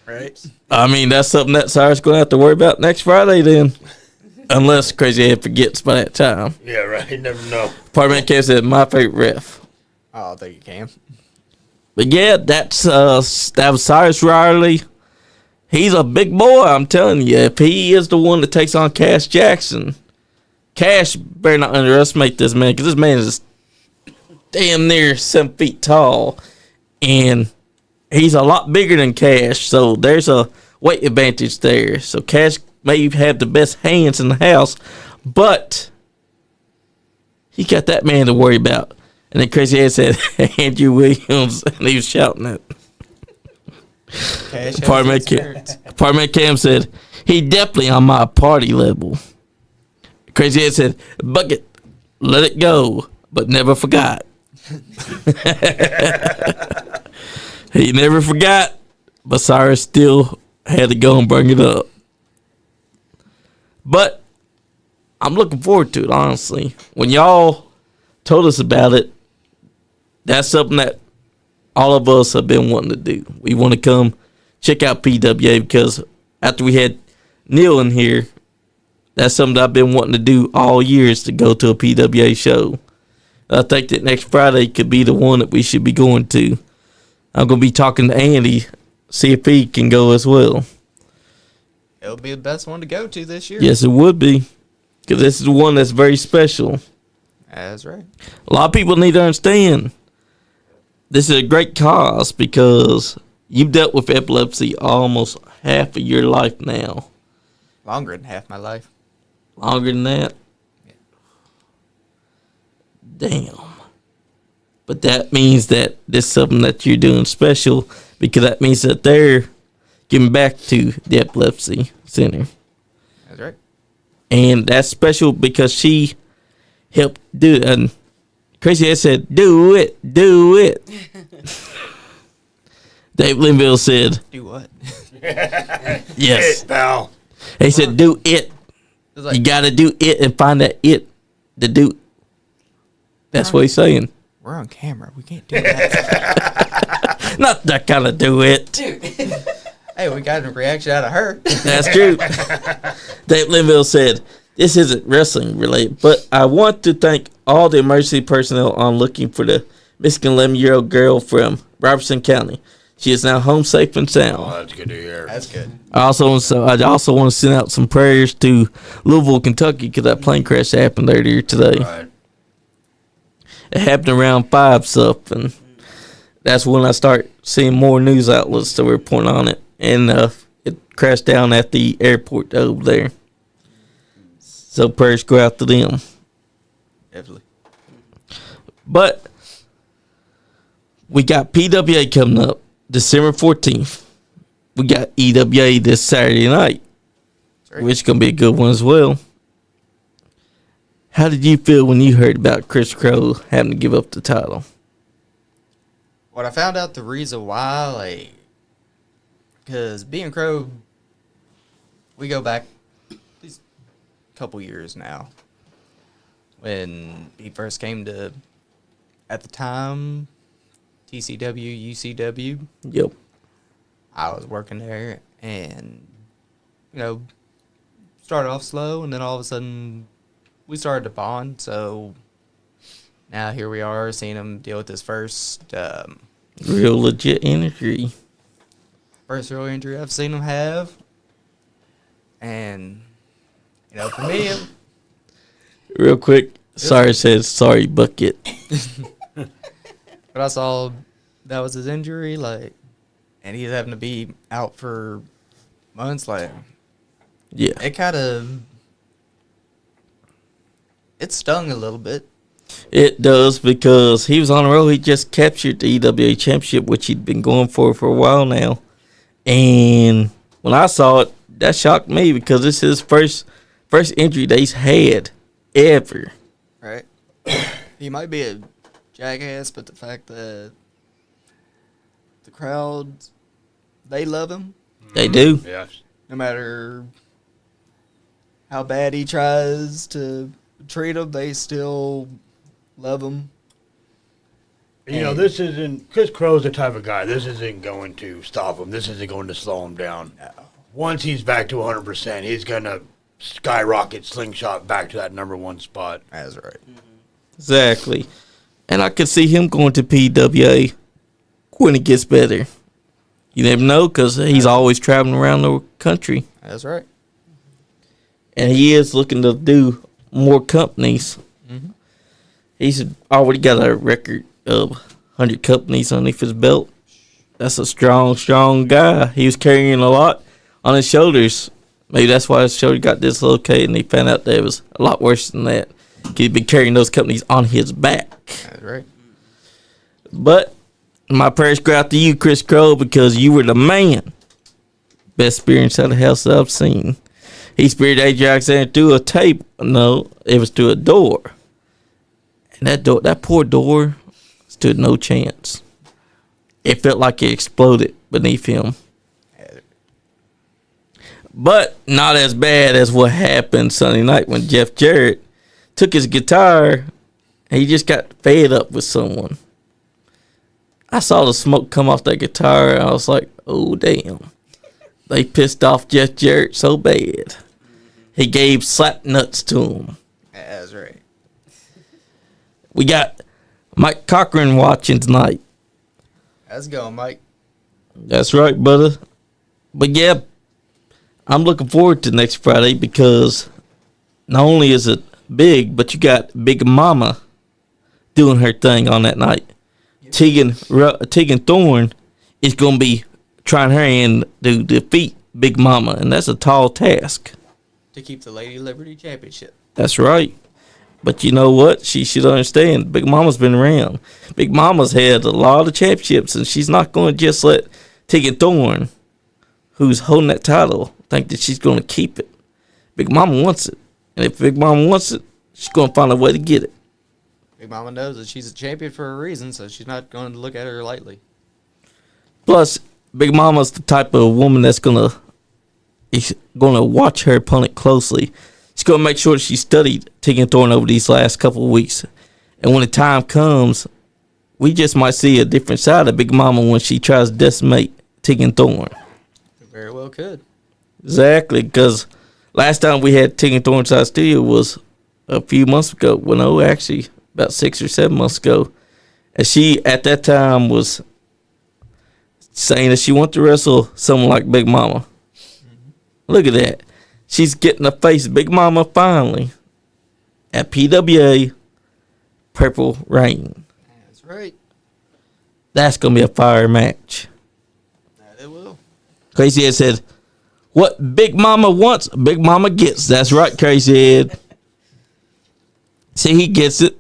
Right. I mean, that's something that Cyrus gonna have to worry about next Friday then, unless Crazy Ed forgets by that time. Yeah, right. You never know. Apartment Cam said my favorite ref. Oh, I think you can. But yeah, that was Cyrus Riley. He's a big boy, I'm telling you. If he is the one that takes on Cash Jackson, Cash better not underestimate this man, because this man is damn near 7 feet tall, and he's a lot bigger than Cash, so there's a weight advantage there. So Cash may have the best hands in the house, but he got that man to worry about. And then Crazy Ed said Andrew Williams, and he was shouting it. Apartment Cam said, he definitely on my party level. Crazy Ed said, Bucket, let it go, but never forgot. He never forgot, but Cyrus still had to go and bring it up. But I'm looking forward to it, honestly. When y'all told us about it, that's something that all of us have been wanting to do. We want to come check out PWA because after we had Neil in here, that's something that I've been wanting to do all years, to go to a PWA show. I think that next Friday could be the one that we should be going to. I'm going to be talking to Andy, see if he can go as well. It'll be the best one to go to this year. Yes, it would be, because this is the one that's very special. That's right. A lot of people need to understand this is a great cause, because you've dealt with epilepsy almost half of your life now. Longer than half my life. Longer than that? Yeah. Damn. But that means that this is something that you're doing special, because that means that they're giving back to the Epilepsy Center. That's right. And that's special because she helped do it. And Crazy Ed said, do it. Dave Linville said, Do what? yes. It, pal. He said, do it. Like, You got to do it and find that it to do. That's what he's saying. we're on camera. We can't do that. Not that kind of do it. Dude. Hey, we got a reaction out of her. That's true. Dave Linville said, this isn't wrestling related, but I want to thank all the emergency personnel on looking for the missing 11-year-old girl from Robertson County. She is now home safe and sound. Oh, that's good to hear. That's good. I also want to send out some prayers to Louisville, Kentucky, because that plane crash happened earlier today. Right. It happened around 5 something. That's when I start seeing more news outlets that were reporting on it. And it crashed down at the airport over there. So prayers go out to them. Definitely. But we got PWA coming up December 14th. We got EWA this Saturday night, Right. which is going to be a good one as well. How did you feel when you heard about Chris Crow having to give up the title? When I found out the reason why, like, because being Crow, we go back at least a couple years now. When he first came to, at the time, TCW, UCW. Yep. I was working there, and, you know, started off slow, and then all of a sudden we started to bond. So now here we are, seeing him deal with his first Real legit injury. real injury I've seen him have. And, you know, for me, Real quick, sorry says sorry bucket. but I saw that was his injury, like, and he's having to be out for months, like, Yeah. it kind of, it stung a little bit. It does, because he was on the road. He just captured the EWA championship, which he'd been going for a while now. And when I saw it, that shocked me, because this is his first injury that he's had ever. Right. He might be a jackass, but the fact that the crowd, they love him, They do. Yes. no matter how bad he tries to treat them, they still love him. You know, this isn't, Chris Crow's the type of guy, this isn't going to stop him. This isn't going to slow him down. No. Once he's back to 100%, he's going to skyrocket slingshot back to that number one spot. That's right. Exactly. And I could see him going to PWA when it gets better. You never know, because he's always traveling around the country. That's right. And he is looking to do more companies. Mm-hmm. He's already got a record of 100 companies underneath his belt. That's a strong, strong guy. He was carrying a lot on his shoulders. Maybe that's why his shoulder got dislocated, and he found out that it was a lot worse than that. He'd been carrying those companies on his back. That's right. But my prayers go out to you, Chris Crow, because you were the man. Best spear inside the house that I've seen. He speared AJ Alexander through a table. No, it was through a door. And that poor door stood no chance. It felt like it exploded beneath him. But not as bad as what happened Sunday night when Jeff Jarrett took his guitar and he just got fed up with someone. I saw the smoke come off that guitar and I was like, oh, damn. They pissed off Jeff Jarrett so bad. He gave slap nuts to him. That's right. We got Mike Cochran watching tonight. How's it going, Mike? That's right, brother. But yeah, I'm looking forward to next Friday because not only is it big, but you got Big Mama doing her thing on that night. Yep. Tegan Thorne is going to be trying her hand to defeat Big Mama, and that's a tall task. To keep the Lady Liberty Championship. That's right. But you know what? She should understand. Big Mama's been around. Big Mama's had a lot of championships, and she's not going to just let Tegan Thorne, who's holding that title, think that she's going to keep it. Big Mama wants it. And if Big Mama wants it, she's going to find a way to get it. Big Mama knows that she's a champion for a reason, so she's not going to look at her lightly. Plus, Big Mama's the type of woman that's going to watch her opponent closely. She's going to make sure that she studied Tegan Thorne over these last couple of weeks. And when the time comes, we just might see a different side of Big Mama when she tries to decimate Tegan Thorne. Very well could. Exactly, because last time we had Tegan Thorne inside studio was a few months ago. Well, no, actually, about 6 or 7 months ago. And she, at that time, was saying that she wanted to wrestle someone like Big Mama. Mm-hmm. Look at that. She's getting to face Big Mama finally at PWA Purple Rain. That's right. That's going to be a fire match. That it will. Crazy Ed said, what Big Mama wants, Big Mama gets. That's right, Crazy Ed. See, he gets it.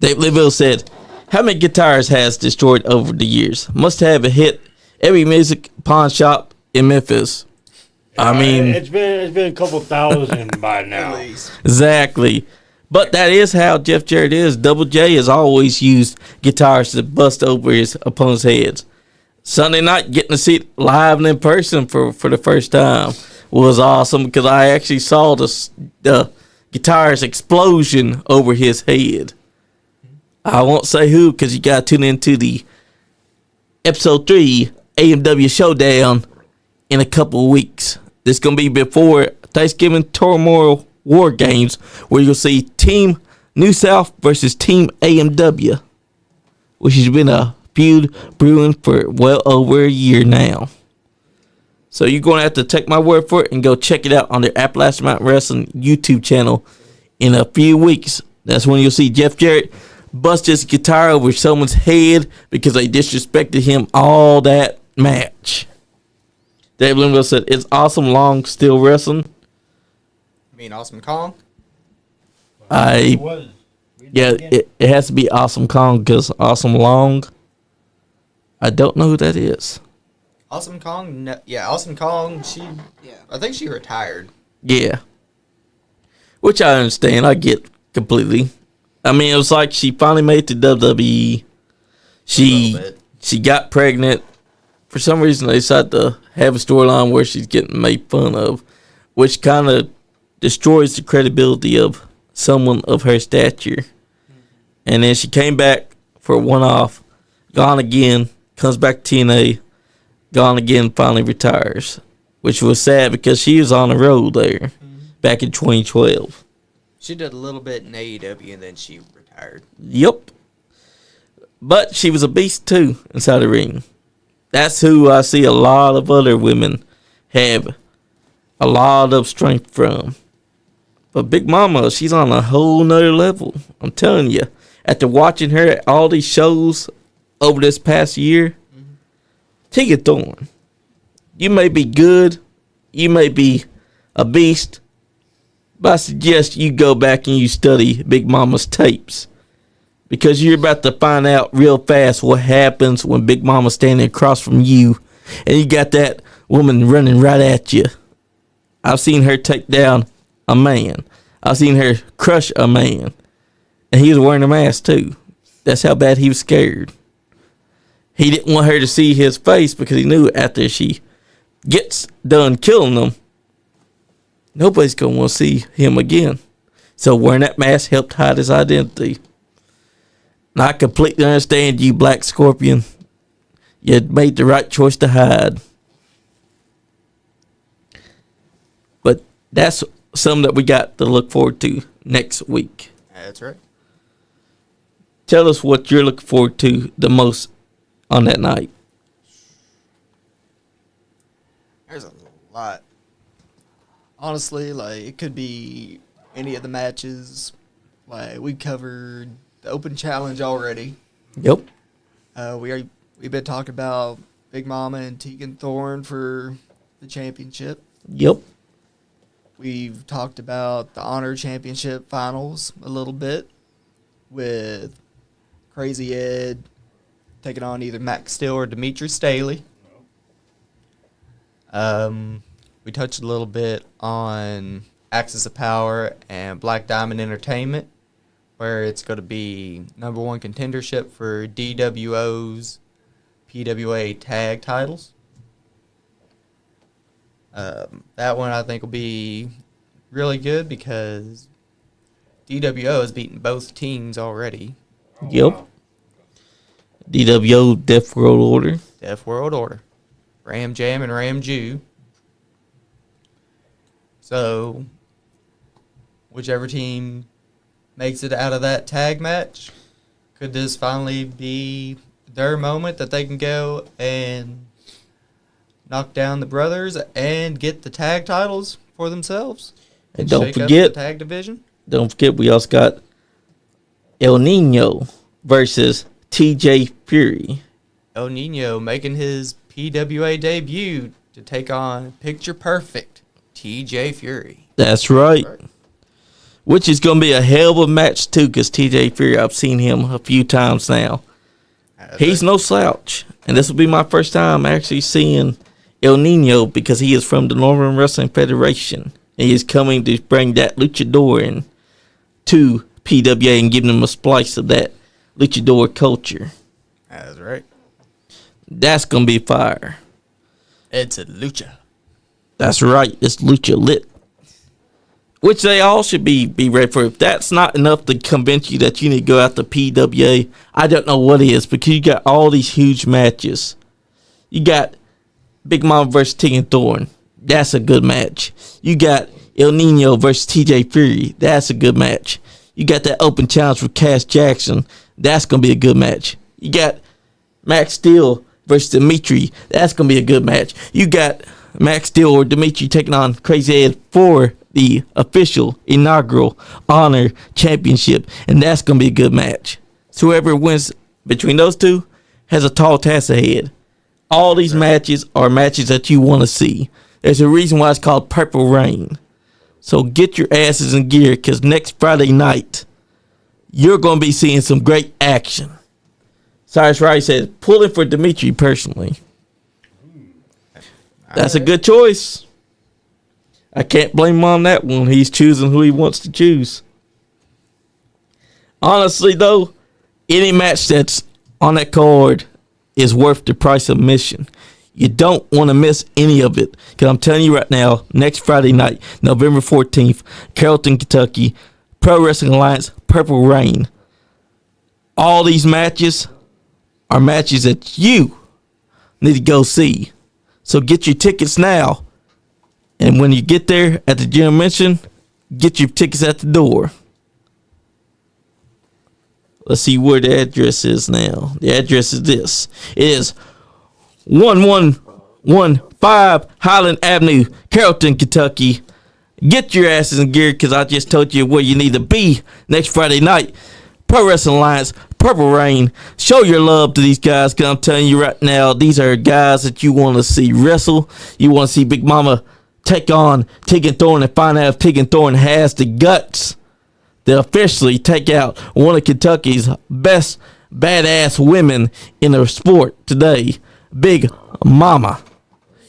Dave Liville said, how many guitars has destroyed over the years? Must have a hit every music pawn shop in Memphis. I mean, it's been a couple thousand by now. Exactly. But that is how Jeff Jarrett is. Double J has always used guitars to bust over his opponent's heads. Sunday night, getting to see it live and in person for the first time was awesome because I actually saw the guitar's explosion over his head. I won't say who because you got to tune into the episode 3 AMW Showdown in a couple of weeks. This is going to be before Thanksgiving Turmoil War Games, where you'll see Team New South versus Team AMW, which has been a feud brewing for well over a year now. So you're going to have to take my word for it and go check it out on the Appalachian Mountain Wrestling YouTube channel in a few weeks. That's when you'll see Jeff Jarrett bust his guitar over someone's head because they disrespected him all that match. Dave Linville said, it's Awesome Long still wrestling. You mean Awesome Kong? Yeah, it has to be Awesome Kong because Awesome Long, I don't know who that is. Awesome Kong? No, yeah, Awesome Kong, I think she retired. Yeah. Which I understand. I get completely. I mean, it was like she finally made it to WWE. She got pregnant. For some reason, they decided to have a storyline where she's getting made fun of, which kind of destroys the credibility of someone of her stature. And then she came back for a one-off, gone again, comes back to TNA, gone again, finally retires, which was sad because she was on the road there back in 2012. She did a little bit in AEW and then she retired. Yep. But she was a beast too inside the ring. That's who I see a lot of other women have a lot of strength from. But Big Mama, she's on a whole nother level. I'm telling you. After watching her at all these shows over this past year, Tegan Thorne, you may be good, you may be a beast, but I suggest you go back and you study Big Mama's tapes. Because you're about to find out real fast what happens when Big Mama's standing across from you and you got that woman running right at you. I've seen her take down a man. I've seen her crush a man. And he was wearing a mask too. That's how bad he was scared. He didn't want her to see his face because he knew after she gets done killing them, nobody's going to want to see him again. So wearing that mask helped hide his identity. And I completely understand you, Black Scorpion. You made the right choice to hide. But that's something that we got to look forward to next week. That's right. Tell us what you're looking forward to the most on that night. There's a lot. Honestly, like, it could be any of the matches. Like, we covered the Open Challenge already. Yep. We've been talking about Big Mama and Tegan Thorne for the championship. Yep. We've talked about the Honor Championship finals a little bit with Crazy Ed taking on either Max Steel or Demetri Staley. We touched a little bit on Axis of Power and Black Diamond Entertainment, where it's going to be number one contendership for DWO's PWA tag titles. That one I think will be really good because DWO has beaten both teams already. Yep. DWO Death World Order. Death World Order. Ram Jam and Ram Jew. So, whichever team makes it out of that tag match, could this finally be their moment that they can go and knock down the brothers and get the tag titles for themselves? And don't shake up forget, the tag division? Don't forget, we also got El Nino versus TJ Fury. El Nino making his PWA debut to take on Picture Perfect TJ Fury. That's right. Which is going to be a hell of a match, too, because TJ Fury, I've seen him a few times now. He's no slouch. And this will be my first time actually seeing El Nino because he is from the Northern Wrestling Federation. And he is coming to bring that luchador in to PWA and give them a splice of that luchador culture. That's right. That's going to be fire. It's a lucha. That's right. It's lucha lit. Which they all should be ready for. If that's not enough to convince you that you need to go out to PWA, I don't know what is, because you got all these huge matches. You got Big Mama versus Tegan Thorne. That's a good match. You got El Nino versus TJ Fury. That's a good match. You got that open challenge with Cass Jackson. That's going to be a good match. You got Max Steel versus Demetri. That's going to be a good match. You got Max Steel or Demetri taking on Crazy Ed for the official inaugural Honor Championship, and that's going to be a good match. So whoever wins between those two has a tall task ahead. All these matches are matches that you want to see. There's a reason why it's called Purple Rain. So get your asses in gear, because next Friday night, you're going to be seeing some great action. Cyrus Wright says, pulling for Demetri personally. That's a good choice. I can't blame him on that one. He's choosing who he wants to choose. Honestly, though, any match that's on that card is worth the price of admission. You don't want to miss any of it. Because I'm telling you right now, next Friday night, November 14th, Carrollton, Kentucky, Pro Wrestling Alliance, Purple Rain. all these matches are matches that you need to go see. So get your tickets now. And when you get there at the gym mention, get your tickets at the door. Let's see where the address is now. The address is this. It is 1115 Highland Avenue, Carrollton, Kentucky. Get your asses in gear because I just told you where you need to be next Friday night. Pro Wrestling Alliance, Purple Rain. Show your love to these guys because I'm telling you right now, these are guys that you want to see wrestle. You want to see Big Mama take on Tegan Thorne and find out if Tegan Thorne has the guts to officially take out one of Kentucky's best badass women in the sport today, Big Mama.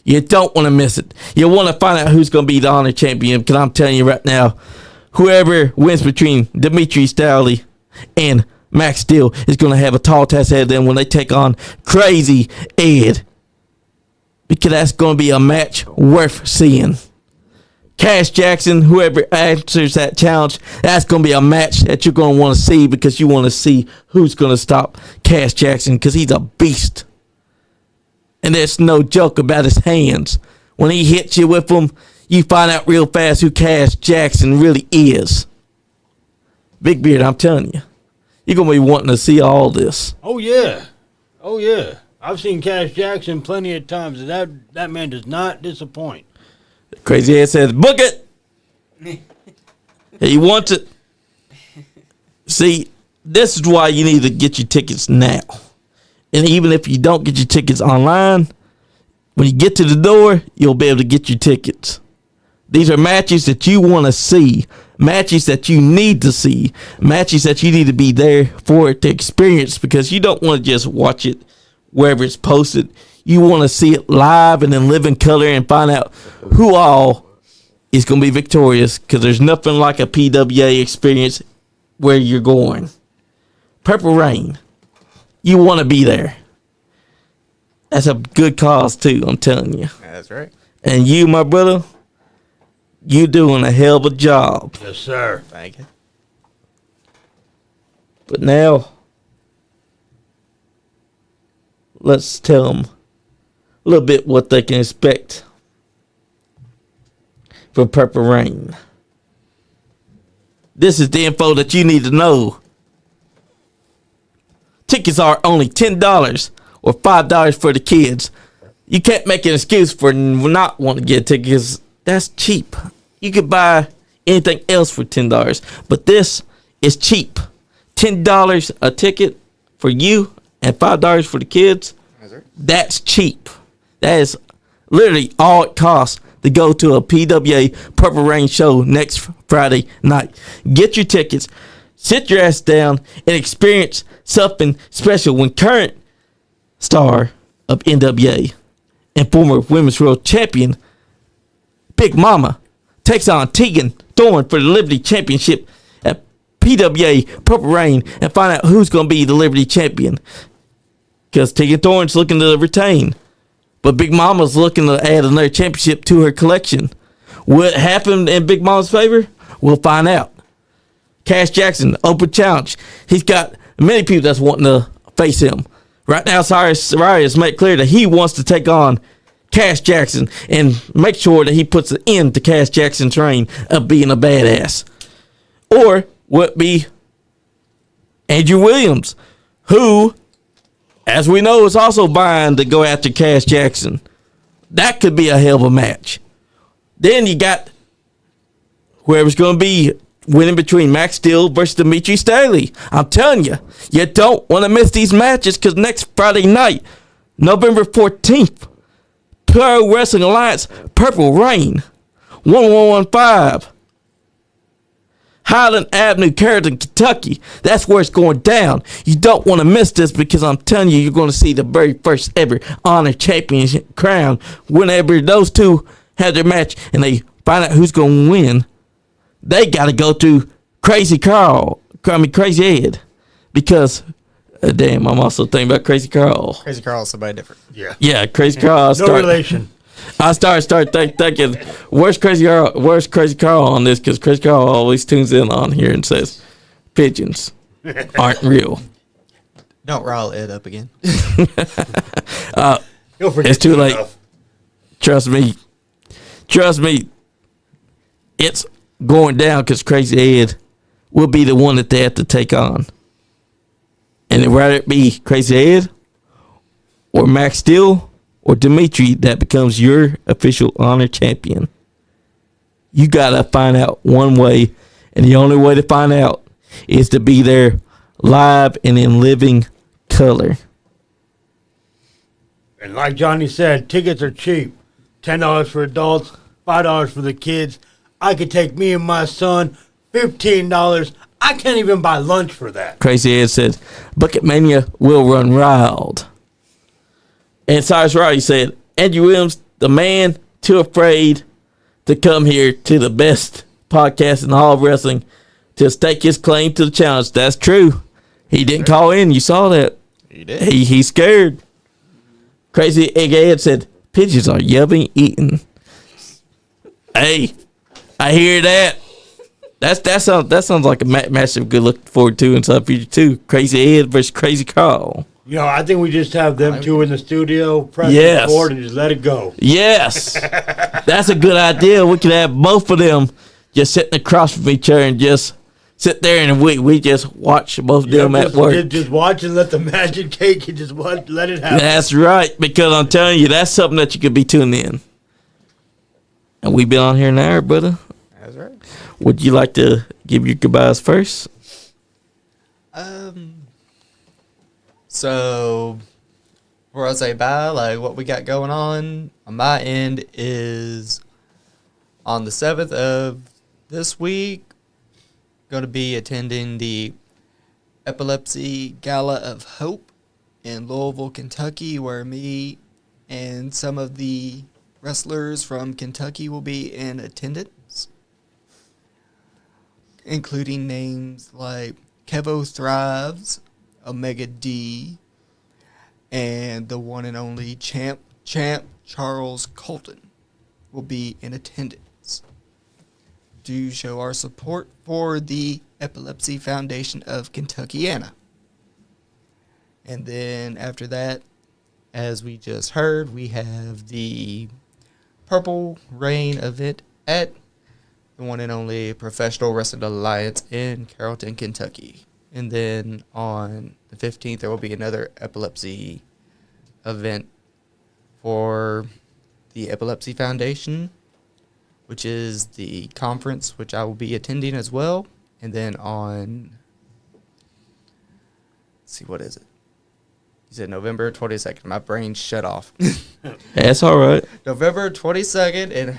You don't want to miss it. You want to find out who's going to be the honor champion because I'm telling you right now, whoever wins between Dimitri Stowley and Max Steel is going to have a tall task ahead of them when they take on Crazy Ed, because that's going to be a match worth seeing. Cash Jackson, whoever answers that challenge, that's going to be a match that you're going to want to see because you want to see who's going to stop Cash Jackson because he's a beast. And there's no joke about his hands. When he hits you with them, you find out real fast who Cash Jackson really is. Big Beard, I'm telling you, you're going to be wanting to see all this. Oh, yeah. Oh, yeah. I've seen Cash Jackson plenty of times, and that man does not disappoint. Crazy Ed says, book it. He wants it. See, this is why you need to get your tickets now. And even if you don't get your tickets online, when you get to the door, you'll be able to get your tickets. These are matches that you want to see, matches that you need to see, matches that you need to be there for it to experience because you don't want to just watch it wherever it's posted. You want to see it live and in living color and find out who all is going to be victorious because there's nothing like a PWA experience where you're going. Purple Rain. You want to be there. That's a good cause, too, I'm telling you. That's right. And you, my brother, you doing a hell of a job. Yes, sir. Thank you. But now, let's tell them a little bit what they can expect from Purple Rain. This is the info that you need to know. Tickets are only $10 or $5 for the kids. You can't make an excuse for not wanting to get tickets. That's cheap. You could buy anything else for $10, but this is cheap. $10 a ticket for you and $5 for the kids. That's cheap. That is literally all it costs to go to a PWA Purple Rain show next Friday night. Get your tickets, sit your ass down, and experience something special when current star of NWA and former Women's World Champion Big Mama takes on Tegan Thorne for the Liberty Championship at PWA Purple Rain and find out who's going to be the Liberty Champion. Because Tegan Thorne's looking to retain. But Big Mama's looking to add another championship to her collection. What happened in Big Mama's favor? We'll find out. Cash Jackson, open challenge. He's got many people that's wanting to face him. Right now, Cyrus has made clear that he wants to take on Cash Jackson and make sure that he puts an end to Cash Jackson's reign of being a badass. Or would it be Andrew Williams, who, as we know, is also vying to go after Cash Jackson. That could be a hell of a match. Then you got whoever's going to be winning between Max Steel versus Dimitri Staley. I'm telling you, you don't want to miss these matches because next Friday night, November 14th, Pro Wrestling Alliance Purple Rain, 1115 Highland Avenue, Carrollton, Kentucky. That's where it's going down. You don't want to miss this because I'm telling you, you're going to see the very first ever Honor Championship crown. Whenever those two have their match and they find out who's going to win, they got to go to Crazy Ed. Because, damn, I'm also thinking about Crazy Carl. Crazy Carl's somebody different. Yeah, Crazy Carl. No relation. I start thinking, where's Crazy Carl on this? Because Crazy Carl always tunes in on here and says, pigeons aren't real. Don't rile it up again. You'll forget It's too soon late. enough. Trust me. It's going down because Crazy Ed will be the one that they have to take on. And it'd rather it be Crazy Ed or Max Steel or Dimitri that becomes your official honor champion. You got to find out one way, and the only way to find out is to be there live and in living color. And like Johnny said, tickets are cheap. $10 for adults, $5 for the kids. I could take me and my son, $15. I can't even buy lunch for that. Crazy Ed said, Bucket Mania will run wild. And Cyrus Roddy said, Andrew Williams, the man too afraid to come here to the best podcast in all of wrestling to stake his claim to the challenge. That's true. He didn't call in. You saw that. He did. He's scared. Crazy Ed said, pigeons are yummy eating. Hey, I hear that. That sounds like a massive good look forward to in some future too. Crazy Ed versus Crazy Carl. You know, I think we just have them two in the studio, press Yes. record, and just let it go. Yes, that's a good idea. We could have both of them just sitting across from each other and just sit there and we just watch both of them at work. Just watch and let the magic cake and just let it happen. That's right, because I'm telling you, that's something that you could be tuned in. And we been on here an hour, brother. That's right. Would you like to give your goodbyes first? So, before I say bye, like what we got going on my end is on the 7th of this week, going to be attending the Epilepsy Gala of Hope in Louisville, Kentucky, where me and some of the wrestlers from Kentucky will be in attendance, including names like Kevo Thrives, Omega D, and the one and only Champ Charles Colton will be in attendance to show our support for the Epilepsy Foundation of Kentuckiana. And then after that, as we just heard, we have the Purple Rain event at the one and only Professional Wrestling Alliance in Carrollton, Kentucky. And then on the 15th, there will be another epilepsy event for the Epilepsy Foundation, which is the conference, which I will be attending as well. And then on, let's see, what is it? You said November 22nd. My brain shut off. That's all right. November 22nd in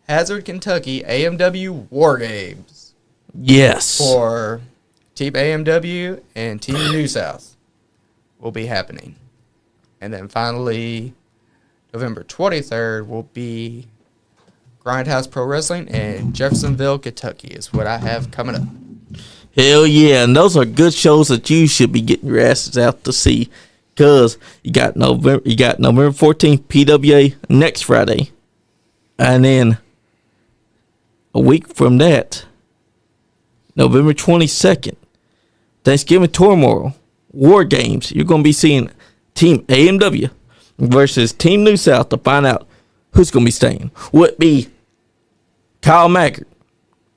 Hazard, Kentucky, AMW War Games. Yes. For Team AMW and Team New South will be happening. And then finally, November 23rd will be Grindhouse Pro Wrestling in Jeffersonville, Kentucky is what I have coming up. Hell yeah, and those are good shows that you should be getting your asses out to see, because you got November 14th PWA next Friday, and then a week from that, November 22nd, Thanksgiving Turmoil, War Games. You're going to be seeing Team AMW versus Team New South to find out who's going to be staying. Will it be Kyle Maggart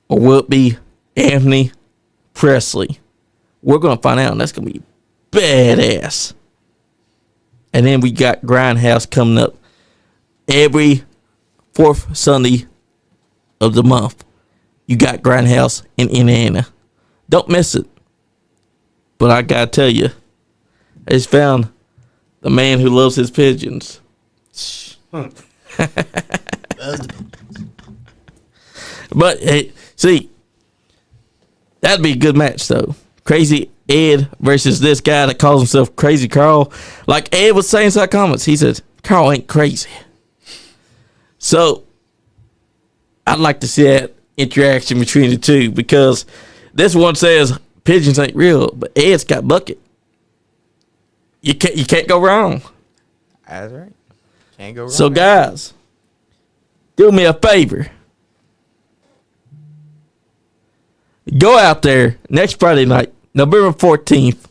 or will it be Anthony Presley? We're going to find out, and that's going to be badass. And then we got Grindhouse coming up every fourth Sunday of the month. You got Grindhouse in Indiana. Don't miss it. But I got to tell you, I just found the man who loves his pigeons. But, hey, see, that'd be a good match, though. Crazy Ed versus this guy that calls himself Crazy Carl. Like Ed was saying in some comments, he said, Carl ain't crazy. So, I'd like to see that interaction between the two, because this one says pigeons ain't real, but Ed's got bucket. You can't go wrong. That's right. Can't go wrong. So, guys, do me a favor. Go out there next Friday night, November 14th,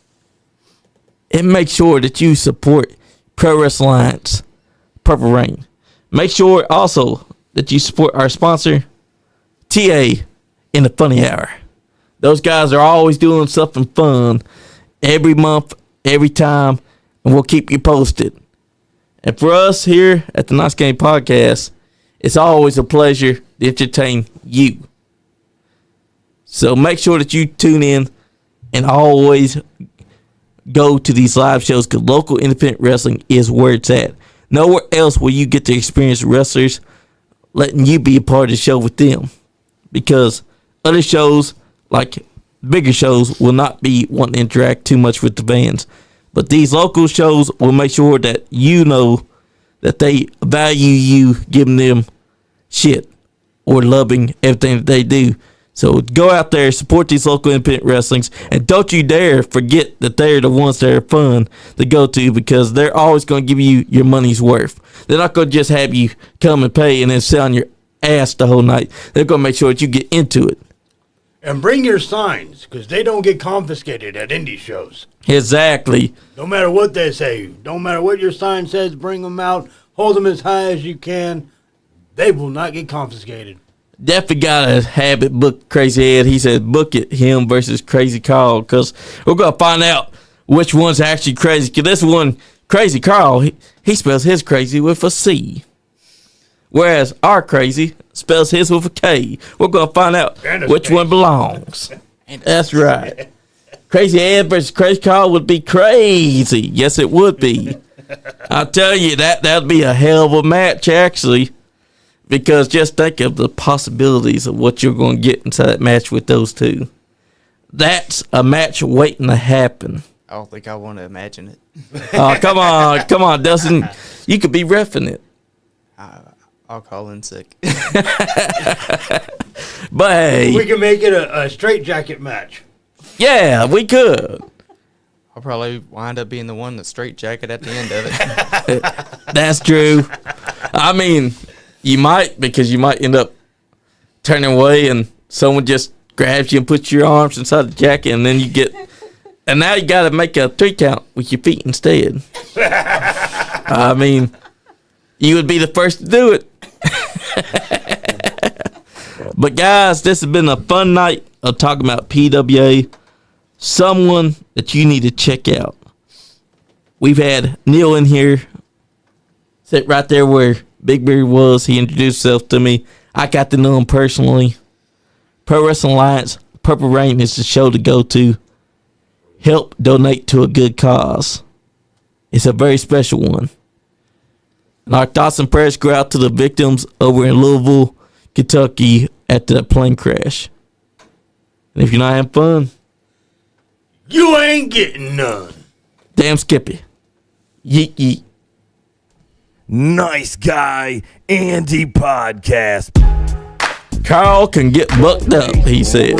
and make sure that you support Pro Wrestling Alliance, Purple Rain. Make sure also that you support our sponsor, TA in the Funny Hour. Those guys are always doing something fun every month, every time, and we'll keep you posted. And for us here at the Nice Game Podcast, it's always a pleasure to entertain you. So make sure that you tune in and always go to these live shows, because local independent wrestling is where it's at. Nowhere else will you get to experience wrestlers letting you be a part of the show with them, because other shows, like bigger shows, will not be wanting to interact too much with the fans. But these local shows will make sure that you know that they value you giving them shit or loving everything that they do. So go out there, support these local independent wrestlings, and don't you dare forget that they're the ones that are fun to go to, because they're always going to give you your money's worth. They're not going to just have you come and pay and then sit on your ass the whole night. They're going to make sure that you get into it. And bring your signs, because they don't get confiscated at indie shows. Exactly. No matter what they say, no matter what your sign says, bring them out, hold them as high as you can. They will not get confiscated. Definitely got to have it book Crazy Ed. He said book it, him versus Crazy Carl, because we're going to find out which one's actually crazy. Because this one, Crazy Carl, he spells his crazy with a C, whereas our crazy spells his with a K. We're going to find out which one belongs. That's right. Crazy Ed versus Crazy Carl would be crazy. Yes, it would be. I'll tell you, that'd be a hell of a match, actually. Because just think of the possibilities of what you're going to get inside that match with those two. That's a match waiting to happen. I don't think I want to imagine it. Oh, come on, Dustin. You could be reffing it. I'll call in sick. But hey, We can make it a straight jacket match. yeah, we could. I'll probably wind up being the one that's straight jacket at the end of it. That's true. I mean, you might, because you might end up turning away and someone just grabs you and puts your arms inside the jacket, and then you get, and now you got to make a 3 count with your feet instead. I mean, you would be the first to do it. But guys, this has been a fun night of talking about PWA. Someone that you need to check out. We've had Neil in here, sit right there where Big Beard was. He introduced himself to me. I got to know him personally. Pro Wrestling Alliance, Purple Rain is the show to go to. Help donate to a good cause. It's a very special one. And our thoughts and prayers go out to the victims over in Louisville, Kentucky at the plane crash. And if you're not having fun, You ain't getting none. damn Skippy. Yeet yeet. Nice Guy Andy Podcast. Carl can get bucked up, he said.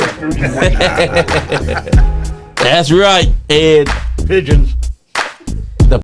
That's right, Ed. Pigeons.